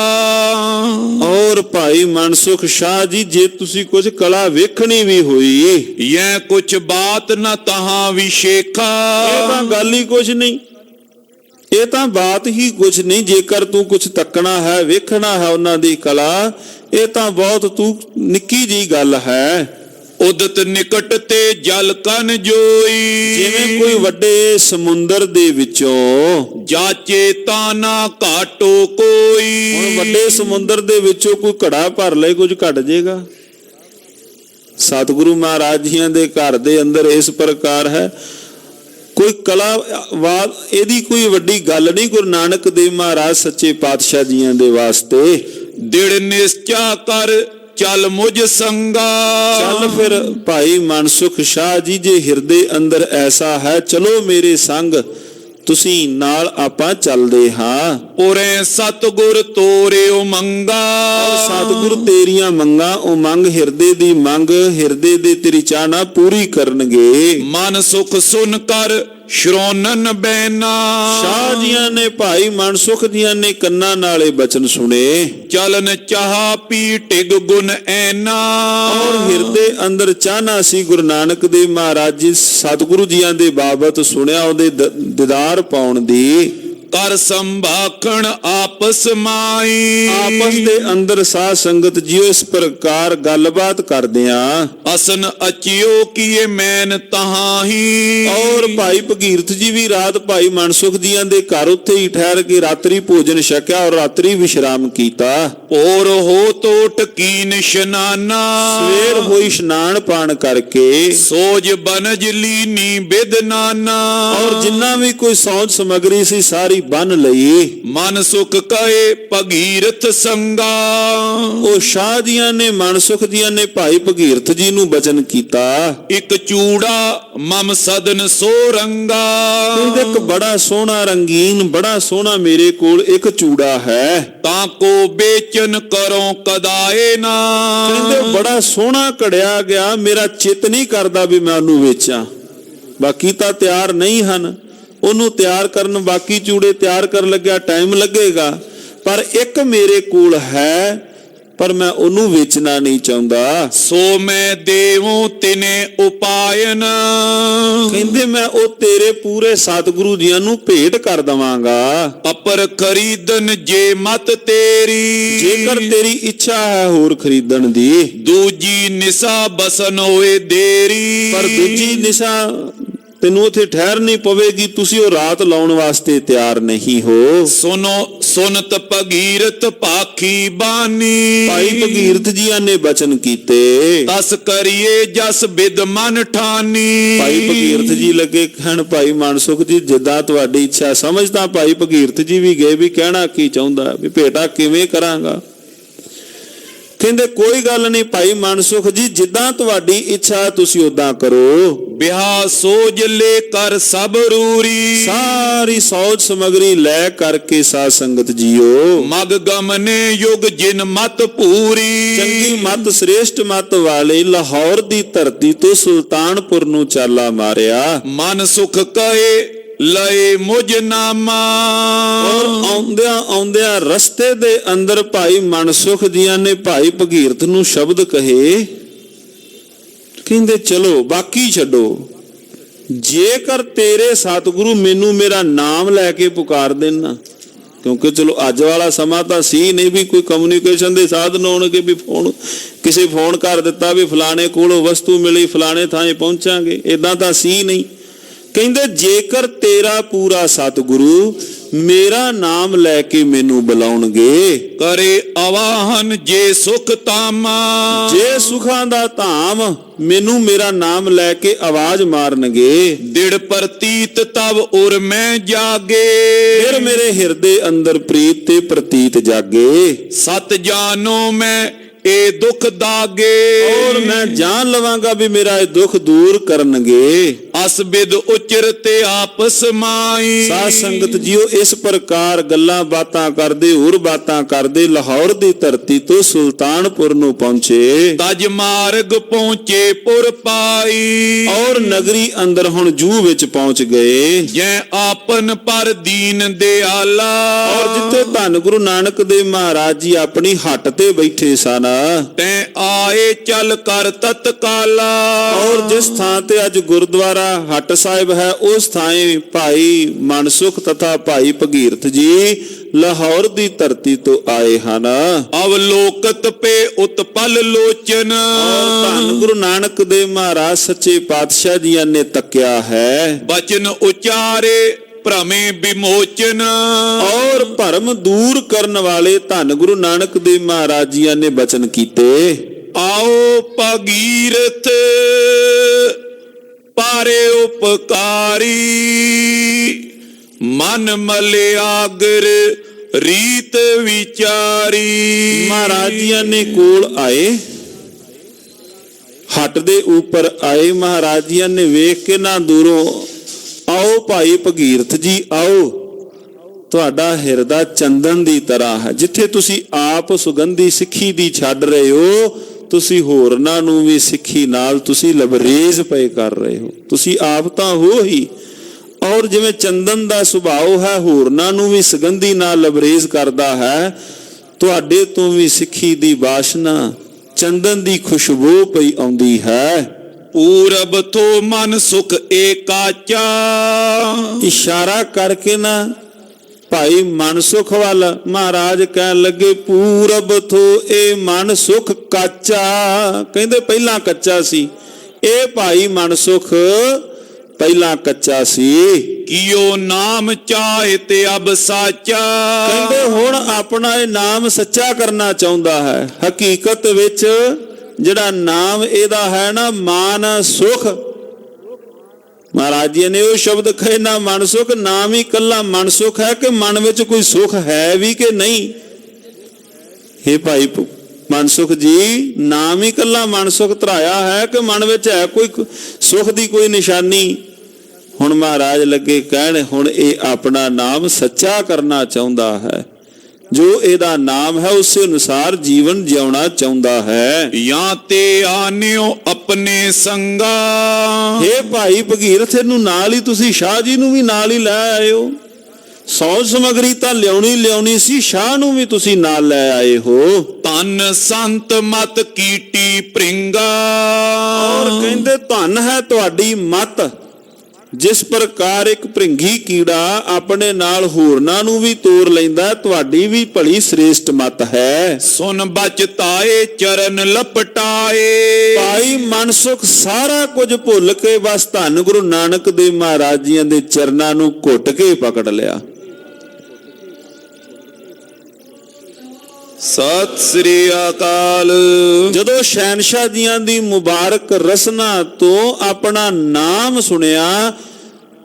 ਔਰ ਭਾਈ ਮਨਸੁਖ ਸ਼ਾਹ ਜੀ ਜੇ ਤੁਸੀਂ ਕੁਝ ਕਲਾ ਵੇਖਣੀ ਵੀ ਹੋਈ ਯੈ ਕੁਛ ਬਾਤ ਨ ਤਹਾਂ ਵਿਸ਼ੇਖਾ ਇਹ ਤਾਂ ਗੱਲ ਹੀ ਕੁਝ ਨਹੀਂ ਇਹ ਤਾਂ ਬਾਤ ਹੀ ਕੁਝ ਨਹੀਂ ਜੇਕਰ ਤੂੰ ਕੁਝ ਤੱਕਣਾ ਹੈ ਵੇਖਣਾ ਹੈ ਉਹਨਾਂ ਦੀ ਕਲਾ ਇਹ ਤਾਂ ਬਹੁਤ ਤੂੰ ਨਿੱਕੀ ਜੀ ਗੱਲ ਹੈ ਉਦਤ ਨਿਕਟ ਤੇ ਜਲ ਕਨ ਜੋਈ ਜਿਵੇਂ ਕੋਈ ਵੱਡੇ ਸਮੁੰਦਰ ਦੇ ਵਿੱਚੋਂ ਜਾਚੇ ਤਾਂ ਨਾ ਘਾਟੋ ਕੋਈ ਹੁਣ ਵੱਡੇ ਸਮੁੰਦਰ ਦੇ ਵਿੱਚੋਂ ਕੋਈ ਘੜਾ ਭਰ ਲਏ ਕੁਝ ਘਟ ਜਾਏਗਾ ਸਤਿਗੁਰੂ ਮਹਾਰਾਜ ਜੀਆਂ ਦੇ ਘਰ ਦੇ ਅੰਦਰ ਇਸ ਪ੍ਰਕਾਰ ਹੈ ਕੋਈ ਕਲਾਵਾਦ ਇਹਦੀ ਕੋਈ ਵੱਡੀ ਗੱਲ ਨਹੀਂ ਗੁਰੂ ਨਾਨਕ ਦੇਵ ਮਹਾਰਾਜ ਸੱਚੇ ਪਾਤਸ਼ਾਹ ਜੀਆਂ ਦੇ ਵਾਸਤੇ ਦਿੜ ਨਿਸ਼ਚਾ ਕਰ ਚਲ ਮੁਝ ਸੰਗਾ। ਚੱਲ ਫਿਰ ਭਾਈ ਮਨਸੁਖ ਸ਼ਾਹ ਜੀ, ਜੇ ਹਿਰਦੇ ਅੰਦਰ ਐਸਾ ਹੈ, ਚਲੋ ਮੇਰੇ ਸੰਗ, ਤੁਸੀਂ ਨਾਲ ਆਪਾਂ ਚੱਲਦੇ ਹਾਂ। ਉਰੇ ਸਤਿਗੁਰ ਤੋਰਿਓ ਮੰਗਾ। ਸਤਿਗੁਰ ਤੇਰੀਆਂ ਮੰਗਾਂ, ਉਮੰਗ ਹਿਰਦੇ ਦੀ ਮੰਗ, ਹਿਰਦੇ ਦੇ ਤੇਰੀ ਚਾਹਨਾ ਪੂਰੀ ਕਰਨਗੇ। ਮਨ ਸੁਖ ਸੁਨ ਕਰ ਸ਼੍ਰੋਨਨ ਬੈਨਾ। ਸ਼ਾਹ ਜੀਆਂ ਨੇ, ਭਾਈ ਮਨਸੁਖ ਜੀਆਂ ਨੇ ਕੰਨਾਂ ਨਾਲੇ ਬਚਨ ਸੁਣੇ। ਚਲਨ ਚਾਹ ਪੀ ਟਿਗ ਗੁਣ ਐਨਾ। ਔਰ ਹਿਰਦੇ ਅੰਦਰ ਚਾਹਨਾ ਸੀ ਗੁਰੂ ਨਾਨਕ ਦੇਵ ਮਹਾਰਾਜ ਜੀ ਸਤਿਗੁਰੂ ਜੀਆਂ ਦੇ ਬਾਬਤ ਸੁਣਿਆ, ਉਹਦੇ ਦੀਦਾਰ ਪਾਉਣ ਦੀ। ਕਰ ਸੰਭਾਖਣ ਆਪਸ ਮਾਈ। ਆਪਸ ਦੇ ਅੰਦਰ ਸਾਧ ਸੰਗਤ ਜੀਓ ਇਸ ਪ੍ਰਕਾਰ ਗੱਲਬਾਤ ਕਰਦਿਆਂ ਅਸਨ ਅਚਿਓ ਕੀਏ ਮੈਨ ਤਹਾਹੀ। ਔਰ ਭਾਈ ਭਗੀਰਥ ਜੀ ਵੀ ਰਾਤ ਭਾਈ ਮਨਸੁਖ ਜੀਆਂ ਦੇ ਘਰ ਉੱਥੇ ਹੀ ਠਹਿਰ ਕੇ ਰਾਤਰੀ ਭੋਜਨ ਛਕਿਆ ਔਰ ਰਾਤਰੀ ਵਿਸ਼ਰਾਮ ਕੀਤਾ। ਔਰ ਹੋ ਤੋਟ ਕੀ ਨਿਸ਼ਨਾਨਾ। ਸਵੇਰ ਹੋਈ ਇਸ਼ਨਾਨ ਪਾਣ ਕਰਕੇ ਸੋਜ ਬਨਜ ਲੀਨੀ ਬਿਦ ਨਾਨਾ। ਔਰ ਜਿੰਨਾ ਵੀ ਕੋਈ ਸੌਜ ਸਮਗਰੀ ਸੀ ਸਾਰੀ ਬੰਨ ਲਈ। ਮਨ ਸੁਖ ਕਹੇ ਭਗੀਰਥ ਸੰਗਾ। ਉਹ ਸ਼ਾਹ ਜੀਆਂ ਨੇ, ਮਨਸੁਖ ਜੀਆਂ ਨੇ ਭਾਈ ਭਗੀਰਥ ਜੀ ਨੂੰ ਬਚਨ ਕੀਤਾ। ਇੱਕ ਚੂੜਾ ਮਮ ਸਦਨ ਸੋ ਰੰਗਾ। ਕਹਿੰਦੇ ਇੱਕ ਬੜਾ ਸੋਹਣਾ ਰੰਗੀਨ, ਬੜਾ ਸੋਹਣਾ ਮੇਰੇ ਕੋਲ ਇੱਕ ਚੂੜਾ ਹੈ। ਤਾਂ ਕੋ ਬੇਚਨ ਕਰੋ ਕਦਾਏ ਨਾ। ਕਹਿੰਦੇ ਬੜਾ ਸੋਹਣਾ ਘੜਿਆ ਗਿਆ, ਮੇਰਾ ਚਿੱਤ ਨਹੀਂ ਕਰਦਾ ਵੀ ਮੈਂ ਉਹਨੂੰ ਵੇਚਾਂ। ਬਾਕੀ ਤਾਂ ਤਿਆਰ ਨਹੀਂ ਹਨ, ਉਹਨੂੰ ਤਿਆਰ ਕਰਨ, ਬਾਕੀ ਚੂੜੇ ਤਿਆਰ ਕਰਨ ਲੱਗਿਆ ਟਾਈਮ ਲੱਗੇਗਾ, ਪਰ ਇੱਕ ਮੇਰੇ ਕੋਲ ਹੈ, ਪਰ ਮੈਂ ਉਹਨੂੰ ਵੇਚਣਾ ਨਹੀਂ ਚਾਹੁੰਦਾ। ਸੋ ਮੈਂ ਦੇਵੂ ਤਿਨੇ ਉਪਾਇਨ। ਕਹਿੰਦੇ ਮੈਂ ਉਹ ਤੇਰੇ ਪੂਰੇ ਸਤਿਗੁਰੂ ਜੀਆਂ ਨੂੰ ਭੇਟ ਕਰ ਦਵਾਂਗਾ। ਅਪਰ ਖਰੀਦਨ ਜੇ ਮਤ ਤੇਰੀ। ਜੇਕਰ ਤੇਰੀ ਇੱਛਾ ਹੈ ਹੋਰ ਖਰੀਦਣ ਦੀ। ਦੂਜੀ ਨਿਸਾ ਬਸਨ ਹੋਏ ਦੇਰੀ। ਪਰ ਦੂਜੀ ਨਿਸ਼ਾ ਤੈਨੂੰ ਉੱਥੇ ਠਹਿਰਨੀ ਪਵੇਗੀ, ਤੁਸੀਂ ਉਹ ਰਾਤ ਲਾਉਣ ਵਾਸਤੇ ਤਿਆਰ ਨਹੀਂ ਹੋ। ਸੁਨੋ ਸੁਨਤ ਭਗੀਰਥ ਪਾਖੀ ਬਾਨੀ। ਭਾਈ ਭਗੀਰਥ ਜੀਆਂ ਨੇ ਬਚਨ ਕੀਤੇ। ਤਸ ਕਰੀਏ ਜਸ ਬਿਦ ਮਨ ਠਾਨੀ। ਭਾਈ ਭਗੀਰਥ ਜੀ ਲੱਗੇ ਕਹਿਣ, ਭਾਈ ਮਨਸੁਖ ਜੀ ਜਿੱਦਾਂ ਤੁਹਾਡੀ ਇੱਛਾ। ਸਮਝਦਾ ਭਾਈ ਭਗੀਰਥ ਜੀ ਵੀ ਗਏ ਵੀ ਕਹਿਣਾ ਕੀ ਚਾਹੁੰਦਾ, ਵੀ ਭੇਟਾ ਕਿਵੇਂ ਕਰਾਂਗਾ। ਕਹਿੰਦੇ ਕੋਈ ਗੱਲ ਨਹੀਂ ਭਾਈ ਮਨਸੁਖ ਜੀ, ਜਿੱਦਾਂ ਤੁਹਾਡੀ ਇੱਛਾ ਤੁਸੀਂ ਉਦਾਂ ਕਰੋ। ਵਿਆਹ ਸੋਜ ਲੈ ਕਰ ਸਭ ਰੂਰੀ। ਸਾਰੀ ਸੌਜ ਸਮਗਰੀ ਲੈ ਕਰਕੇ ਸਾਧ ਸੰਗਤ ਜੀਓ ਮਗ ਗਮਨੇ ਯੁਗ ਜਿਨ ਮਤ ਪੂਰੀ। ਚੰਗੀ ਮਤ, ਸ੍ਰੇਸ਼ਟ ਮਤ ਵਾਲੇ ਲਾਹੌਰ ਦੀ ਧਰਤੀ ਤੋਂ ਸੁਲਤਾਨਪੁਰ ਨੂੰ ਚਾਲਾ ਮਾਰਿਆ। ਮਨ ਸੁਖ ਕਹੇ ਲਏ ਮੁਝ ਨਾਮਾ। ਔਰ ਆਉਂਦਿਆਂ ਆਉਂਦਿਆਂ ਰਸਤੇ ਦੇ ਅੰਦਰ ਭਾਈ ਮਨਸੁਖ ਜੀਆਂ ਨੇ ਭਾਈ ਭਗੀਰਥ ਨੂੰ ਸ਼ਬਦ ਕਹੇ। ਕਹਿੰਦੇ ਚਲੋ ਬਾਕੀ ਛੱਡੋ, ਜੇਕਰ ਤੇਰੇ ਸਤਿਗੁਰੂ ਮੈਨੂੰ ਮੇਰਾ ਨਾਮ ਲੈ ਕੇ ਪੁਕਾਰ ਦੇਣਾ, ਕਿਉਂਕਿ ਚਲੋ ਅੱਜ ਵਾਲਾ ਸਮਾਂ ਤਾਂ ਸੀ ਨਹੀਂ ਵੀ ਕੋਈ ਕਮਿਊਨੀਕੇਸ਼ਨ ਦੇ ਸਾਧਨ ਹੋਣਗੇ ਵੀ ਕਿਸੇ ਫੋਨ ਕਰ ਦਿੱਤਾ ਵੀ ਫਲਾਣੇ ਕੋਲੋਂ ਵਸਤੂ ਮਿਲੀ, ਫਲਾਣੇ ਥਾਂ ਪਹੁੰਚਾਂਗੇ, ਇਦਾਂ ਤਾਂ ਸੀ ਨਹੀਂ। ਕਹਿੰਦੇ ਜੇਕਰ ਤੇਰਾ ਪੂਰਾ ਸਤਿਗੁਰੂ ਮੇਰਾ ਨਾਮ ਲੈ ਕੇ ਮੈਨੂੰ ਬੁਲਾਉਣਗੇ, ਕਰੇ ਆਵਾਹਨ ਜੇ ਸੁਖ ਤਾਮਾ। ਜੇ ਸੁਖਾਂ ਦਾ ਧਾਮ ਮੈਨੂੰ ਮੇਰਾ ਨਾਮ ਲੈ ਕੇ ਆਵਾਜ਼ ਮਾਰਨਗੇ, ਦਿੜ ਪ੍ਰਤੀਤ ਤਬ ਉਰ ਮੈਂ ਜਾਗੇ। ਫਿਰ ਮੇਰੇ ਹਿਰਦੇ ਅੰਦਰ ਪ੍ਰੀਤ ਤੇ ਪ੍ਰਤੀਤ ਜਾਗੇ। ਸਤ ਜਾਨੋ ਮੈਂ ਇਹ ਦੁੱਖ ਦਾਗੇ। ਔਰ ਮੈਂ ਜਾਣ ਲਵਾਂਗਾ ਵੀ ਮੇਰਾ ਇਹ ਦੁੱਖ ਦੂਰ ਕਰਨਗੇ। ਅਸ ਬਿਦ ਉਚਰ ਤੇ ਆਪਸ ਮਾਈ। ਸਾਧ ਸੰਗਤ ਜੀਓ ਇਸ ਪ੍ਰਕਾਰ ਗੱਲਾਂ ਬਾਤਾਂ ਕਰਦੇ, ਹੋਰ ਬਾਤਾਂ ਕਰਦੇ ਲਾਹੌਰ ਦੀ ਧਰਤੀ ਤੋਂ ਸੁਲਤਾਨਪੁਰ ਨੂੰ ਪਹੁੰਚੇ। ਤਜ ਮਾਰਗ ਪਹੁੰਚੇ ਪੁਰ ਪਾਈ। ਔਰ ਨਗਰੀ ਅੰਦਰ ਹੁਣ ਜੂ ਵਿੱਚ ਪਹੁੰਚ ਗਏ। ਜੈ ਆਪਨ ਪਰ ਦੀਨ ਦਿਆਲਾ। ਔਰ ਜਿੱਥੇ ਧੰਨ ਗੁਰੂ ਨਾਨਕ ਦੇਵ ਮਹਾਰਾਜ ਜੀ ਆਪਣੀ ਹੱਟ ਤੇ ਬੈਠੇ ਸਨ, ਤੈ ਆਏ ਚੱਲ ਕਰ ਤਤਕਾਲਾ। ਔਰ ਜਿਸ ਥਾਂ ਤੇ ਅੱਜ ਗੁਰਦੁਆਰਾ ਹੱਟ ਸਾਹਿਬ ਹੈ, ਉਸ ਥਾਂ ਭਾਈ ਮਨਸੁਖ ਤਥਾ ਭਾਈ ਭਗੀਰਥ ਜੀ ਲਾਹੌਰ ਦੀ ਧਰਤੀ ਤੋਂ ਆਏ ਹਨ। ਅਵਲੋਕਤ ਪੇ ਉਤਪਲ ਲੋਚਨ। ਔਰ ਧੰਨ ਗੁਰੂ ਨਾਨਕ ਦੇਵ ਮਹਾਰਾਜ ਸੱਚੇ ਪਾਤਸ਼ਾਹ ਜੀਆਂ ਨੇ ਤੱਕਿਆ ਹੈ। ਬਚਨ ਉਚਾਰੇ ਭ੍ਰਮੇ ਵਿਮੋਚਨ। ਔਰ ਭਰਮ ਦੂਰ ਕਰਨ ਵਾਲੇ ਧੰਨ ਗੁਰੂ ਨਾਨਕ ਦੇਵ ਮਹਾਰਾਜ ਜੀਆਂ ਨੇ ਬਚਨ ਕੀਤੇ। ਆਓ ਭਗੀਰਥ ਪਾਰੇ ਉਪਕਾਰੀ। ਮਨ ਮਲਿਆਗਰ ਰੀਤ ਵਿਚਾਰੀ। ਮਹਾਰਾਜ ਜੀਆਂ ਨੇ ਕੋਲ ਆਏ, ਹੱਟ ਦੇ ਉੱਪਰ ਆਏ। ਮਹਾਰਾਜ ਜੀਆਂ ਨੇ ਵੇਖ ਕੇ ਨਾ ਦੂਰੋਂ, ਆਓ ਭਾਈ ਭਗੀਰਥ ਜੀ ਆਓ, ਤੁਹਾਡਾ ਹਿਰਦਾ ਚੰਦਨ ਦੀ ਤਰ੍ਹਾਂ ਹੈ। ਜਿੱਥੇ ਤੁਸੀਂ ਆਪ ਸੁਗੰਧੀ ਸਿੱਖੀ ਦੀ ਛੱਡ ਰਹੇ ਹੋ, ਤੁਸੀਂ ਹੋਰਨਾਂ ਨੂੰ ਵੀ ਸਿੱਖੀ ਨਾਲ ਤੁਸੀਂ ਲਬਰੇਜ਼ ਪਏ ਕਰ ਰਹੇ ਹੋ। ਤੁਸੀਂ ਆਪ ਤਾਂ ਹੋ ਹੀ, ਔਰ ਜਿਵੇਂ ਚੰਦਨ ਦਾ ਸੁਭਾਅ ਹੈ, ਹੋਰਨਾਂ ਨੂੰ ਵੀ ਸੁਗੰਧੀ ਨਾਲ ਲਬਰੇਜ਼ ਕਰਦਾ ਹੈ। ਤੁਹਾਡੇ ਤੋਂ ਵੀ ਸਿੱਖੀ ਦੀ ਵਾਸ਼ਨਾ, ਚੰਦਨ ਦੀ ਖੁਸ਼ਬੂ ਪਈ ਆਉਂਦੀ ਹੈ। ਪੂਰਬ ਤੋਂ ਮਨ ਸੁਖ ਏਕਾਚਾ। ਇਸ਼ਾਰਾ ਕਰਕੇ ਨਾ ਭਾਈ ਮਨਸੁਖ ਵੱਲ ਮਹਾਰਾਜ ਕਹਿਣ ਲੱਗੇ, ਪੂਰਬ ਤੋਂ ਇਹ ਮਨ ਸੁਖ ਕਾਚਾ। ਕਹਿੰਦੇ ਪਹਿਲਾਂ ਕੱਚਾ ਸੀ, ਇਹ ਭਾਈ ਮਨਸੁਖ ਪਹਿਲਾਂ ਕੱਚਾ ਸੀ। ਕਿਉ ਨਾਮ ਚਾਹੇ ਤੇ ਅਬ ਸਾਚਾ। ਕਹਿੰਦੇ ਹੁਣ ਆਪਣਾ ਇਹ ਨਾਮ ਸੱਚਾ ਕਰਨਾ ਚਾਹੁੰਦਾ ਹੈ। ਹਕੀਕਤ ਵਿੱਚ ਜਿਹੜਾ ਨਾਮ ਇਹਦਾ ਹੈ ਨਾ, ਮਾਨ ਸੁਖ। ਮਹਾਰਾਜ ਜੀ ਨੇ ਉਹ ਸ਼ਬਦ ਕਹੇ ਨਾ, ਮਨ ਸੁਖ। ਨਾਮ ਹੀ ਕੱਲਾ ਮਨ ਸੁਖ ਹੈ ਕਿ ਮਨ ਵਿੱਚ ਕੋਈ ਸੁਖ ਹੈ ਵੀ ਕਿ ਨਹੀਂ? ਇਹ ਭਾਈ ਮਨਸੁਖ ਜੀ, ਨਾਮ ਹੀ ਕੱਲਾ ਮਨਸੁਖ ਧਰਾਇਆ ਹੈ ਕਿ ਮਨ ਵਿੱਚ ਹੈ ਕੋਈ ਸੁਖ ਦੀ ਕੋਈ ਨਿਸ਼ਾਨੀ? ਹੁਣ ਮਹਾਰਾਜ ਲੱਗੇ ਕਹਿਣ, ਹੁਣ ਇਹ ਆਪਣਾ ਨਾਮ ਸੱਚਾ ਕਰਨਾ ਚਾਹੁੰਦਾ ਹੈ। ਜੋ ਇਹਦਾ ਨਾਮ ਹੈ ਉਸੇ ਅਨੁਸਾਰ ਜੀਵਨ ਜਿਉਣਾ ਚਾਹੁੰਦਾ ਹੈ। ਜਾਂ ਤੇ ਆਨਿਓ ਆਪਣੇ ਸੰਗਾ। ਇਹ ਭਾਈ ਭਗੀਰਥ ਨੂੰ ਨਾਲ ਹੀ ਤੁਸੀਂ ਸ਼ਾਹ ਜੀ ਨੂੰ ਵੀ ਨਾਲ ਹੀ ਲੈ ਆਏ ਹੋ। ਸੌਜ ਸਮਗਰੀ ਤਾਂ ਲਿਆਉਣੀ ਸੀ, ਸ਼ਾਹ ਨੂੰ ਵੀ ਤੁਸੀਂ ਨਾਲ ਲੈ ਆਏ ਹੋ। ਧੰਨ ਸੰਤ ਮਤ ਕੀਟੀ ਪ੍ਰਿੰਗਾ। ਔਰ ਕਹਿੰਦੇ ਧੰਨ ਹੈ ਤੁਹਾਡੀ ਮਤ, ਜਿਸ ਪ੍ਰਕਾਰ ਇੱਕ ਭ੍ਰਿੰਗੀ ਕੀੜਾ ਆਪਣੇ ਨਾਲ ਹੋਰਨਾਂ ਨੂੰ ਵੀ ਤੋਰ ਲੈਂਦਾ, ਤੁਹਾਡੀ ਵੀ ਭਲੀ ਸ੍ਰੇਸ਼ਟ ਮਤ ਹੈ। ਸੁਨ ਬਚਤਾਏ ਚਰਨ ਲਪਟਾਏ। ਭਾਈ ਮਨਸੁਖ ਸਾਰਾ ਕੁਝ ਭੁੱਲ ਕੇ ਬਸ ਧੰਨ ਗੁਰੂ ਨਾਨਕ ਦੇ ਮਹਾਰਾਜ ਜੀਆਂ ਦੇ ਚਰਨਾਂ ਨੂੰ ਘੁੱਟ ਕੇ ਪਕੜ ਲਿਆ। ਸਤਿ ਸ੍ਰੀ ਅਕਾਲ। ਜਦੋਂ ਸ਼ਹਿਨशाह ਜੀਆਂ ਦੀ ਮੁਬਾਰਕ ਰਸਨਾ ਤੋਂ ਆਪਣਾ ਨਾਮ ਸੁਣਿਆ,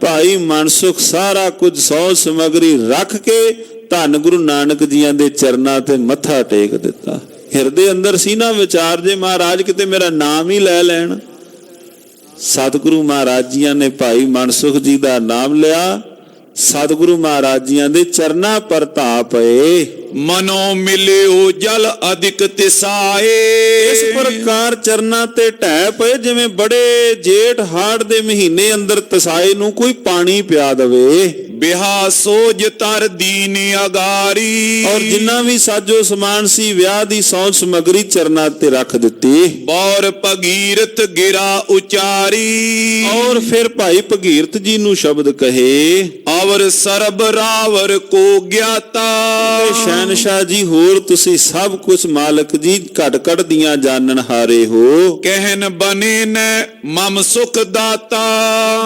ਭਾਈ ਮਨਸੁਖ ਸਾਰਾ ਕੁਝ ਸੌ ਸਮਗਰੀ ਰੱਖ ਕੇ ਧੰਨ ਗੁਰੂ ਨਾਨਕ ਜੀਆਂ ਦੇ ਚਰਨਾਂ ਤੇ ਮੱਥਾ ਟੇਕ ਦਿੱਤਾ। ਹਿਰਦੇ ਅੰਦਰ ਸੀ ਨਾ ਵਿਚਾਰ, ਜੇ ਮਹਾਰਾਜ ਕਿਤੇ ਮੇਰਾ ਨਾਮ ਹੀ ਲੈ ਲੈਣ। ਸਤਿਗੁਰੂ ਮਹਾਰਾਜ ਜੀਆਂ ਨੇ ਭਾਈ ਮਨਸੁਖ ਜੀ ਦਾ ਨਾਮ ਲਿਆ, ਸਤਿਗੁਰੂ ਮਹਾਰਾਜ ਜੀਆਂ ਦੇ ਚਰਨਾਂ ਪਰ ਧਾ ਪਏ। ਮਨੋ ਮਿਲਿਓ ਜਲ ਅਧਿਕ ਤਿਸਾਏ। ਇਸ ਪ੍ਰਕਾਰ ਚਰਨਾਂ ਤੇ ਢਹਿ ਪਏ, ਜਿਵੇਂ ਬੜੇ ਜੇਠ ਹਾੜ ਦੇ ਮਹੀਨੇ ਅੰਦਰ ਤਸਾਏ ਨੂੰ ਕੋਈ ਪਾਣੀ ਪਿਆ ਦਵੇ। ਬਿਹਾ ਸੋਜ ਤਰ ਦੀਨ ਅਗਾਰੀ। ਔਰ ਜਿੰਨਾ ਵੀ ਸਾਜੋ ਸਮਾਨ ਸੀ, ਵਿਆਹ ਦੀ ਸੌਂਜ ਸਮਗਰੀ ਚਰਨਾਂ ਤੇ ਰੱਖ ਦਿੱਤੀ। ਬੌਰ ਭਗੀਰਥ ਗਿਰਾ ਉਚਾਰੀ। ਔਰ ਫਿਰ ਭਾਈ ਭਗੀਰਥ ਜੀ ਨੂੰ ਸ਼ਬਦ ਕਹੇ, ਅਵਰ ਸਰਬ ਰਾਵਰ ਕੋ ਗਿਆਤਾ। ਸ਼ਹਿਨशाह ਜੀ, ਹੋਰ ਤੁਸੀਂ ਸਭ ਕੁਝ ਮਾਲਕ ਜੀ ਘਟ ਘਟ ਦੀਆਂ ਜਾਣਨ ਹਾਰੇ ਹੋ। ਕਹਿਨ ਬਨੇ ਨੇ ਮਮ ਸੁਖ ਦਾਤਾ।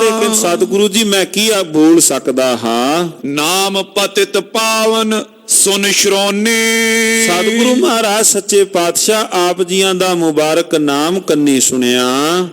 ਲੇਕਿਨ ਸਤਿਗੁਰੂ ਜੀ ਮੈਂ ਕੀ ਬੋਲ ਸਕਦਾ ਹਾਂ। ਨਾਮ ਪਤਿਤ ਪਾਵਨ ਸੁਨ ਸ਼੍ਰੋਨੇ। ਸਤਿਗੁਰੂ ਮਹਾਰਾਜ ਸੱਚੇ ਪਾਤਸ਼ਾਹ ਆਪ ਜੀਆਂ ਦਾ ਮੁਬਾਰਕ ਨਾਮ ਕੰਨੀ ਸੁਣਿਆ।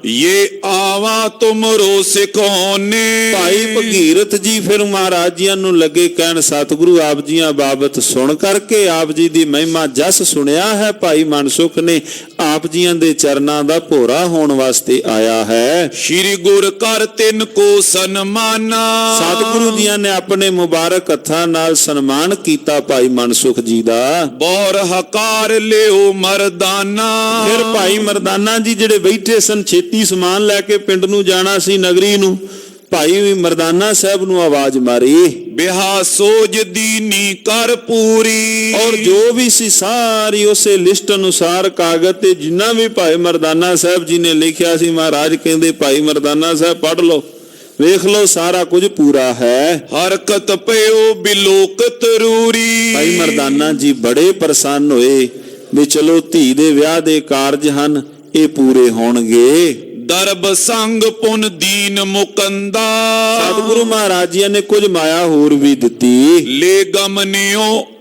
ਇਹ ਆਵਾ ਤੁਮਰੋ ਸਿਖੋਨੇ। ਭਾਈ ਭਗੀਰਥ ਜੀ ਫਿਰ ਮਹਾਰਾਜ ਜੀਆਂ ਨੂੰ ਲੱਗੇ ਕਹਿਣ, ਸਤਿਗੁਰੂ ਆਪ ਜੀਆਂ ਬਾਬਤ ਸੁਣ ਕਰਕੇ ਆਪ ਜੀ ਦੀ ਮਹਿਮਾ ਜਸ ਸੁਣਿਆ ਹੈ। ਭਾਈ ਮਨਸੁਖ ਨੇ ਆਪ ਜੀਆਂ ਦੇ ਚਰਨਾਂ ਦਾ ਭੋਰਾ ਹੋਣ ਵਾਸਤੇ ਆਇਆ ਹੈ। ਸ਼੍ਰੀ ਗੁਰ ਕਰ ਤਿਨ ਕੋ ਸਨਮਾਨਾ। ਸਤਿਗੁਰੂ ਜੀਆਂ ਨੇ ਆਪਣੇ ਮੁਬਾਰਕ ਹੱਥਾਂ ਨਾਲ ਸਨਮਾਨ ਕੀਤਾ ਭਾਈ ਮਨਸੁਖ ਜੀ ਦਾ। ਬੌਰ ਹਕਾਰ ਲਿਓ ਮਰਦਾਨਾ। ਫਿਰ ਭਾਈ ਮਰਦਾਨਾ ਜੀ ਜਿਹੜੇ ਬੈਠੇ ਸਨ, ਛੇਤੀ ਸਮਾਨ ਲੈ ਕੇ ਪਿੰਡ ਨੂੰ ਜਾਣਾ ਸੀ, ਨਗਰੀ ਨੂੰ। ਭਾਈ ਮਰਦਾਨਾ ਸਾਹਿਬ ਨੂੰ ਆਵਾਜ਼ ਮਾਰੀ, ਬਿਹਾ ਸੋਜ ਦੀਨੀ ਕਰ ਪੂਰੀ। ਔਰ ਜੋ ਵੀ ਸੀ ਸਾਰੀ ਉਸੇ ਲਿਸਟ ਅਨੁਸਾਰ ਕਾਗਜ਼ ਤੇ ਜਿੰਨਾ ਵੀ ਭਾਈ ਮਰਦਾਨਾ ਸਾਹਿਬ ਜੀ ਨੇ ਲਿਖਿਆ ਸੀ, ਮਹਾਰਾਜ ਕਹਿੰਦੇ ਭਾਈ ਮਰਦਾਨਾ ਸਾਹਿਬ ਪੜ੍ਹ ਲਓ, ਵੇਖ ਲਓ ਸਾਰਾ ਕੁਝ ਪੂਰਾ ਹੈ। ਹਰਕਤ ਪਇਓ ਬਿਲੋਕਤ ਰੂਰੀ। ਭਾਈ ਮਰਦਾਨਾ ਜੀ ਬੜੇ ਪ੍ਰਸੰਨ ਹੋਏ ਵੀ ਚਲੋ ਧੀ ਦੇ ਵਿਆਹ ਦੇ ਕਾਰਜ ਹਨ, ਇਹ ਪੂਰੇ ਹੋਣਗੇ। ਦਰਬ ਸੰਗ ਪੁਨ ਦੀਨ ਮੁਕੰਦਾ। ਸਤਿਗੁਰੂ ਮਹਾਰਾਜ ਜੀ ਨੇ ਕੁਝ ਮਾਇਆ ਹੋਰ ਵੀ ਦਿੱਤੀ। ਲੈ ਗਮਨਿਓ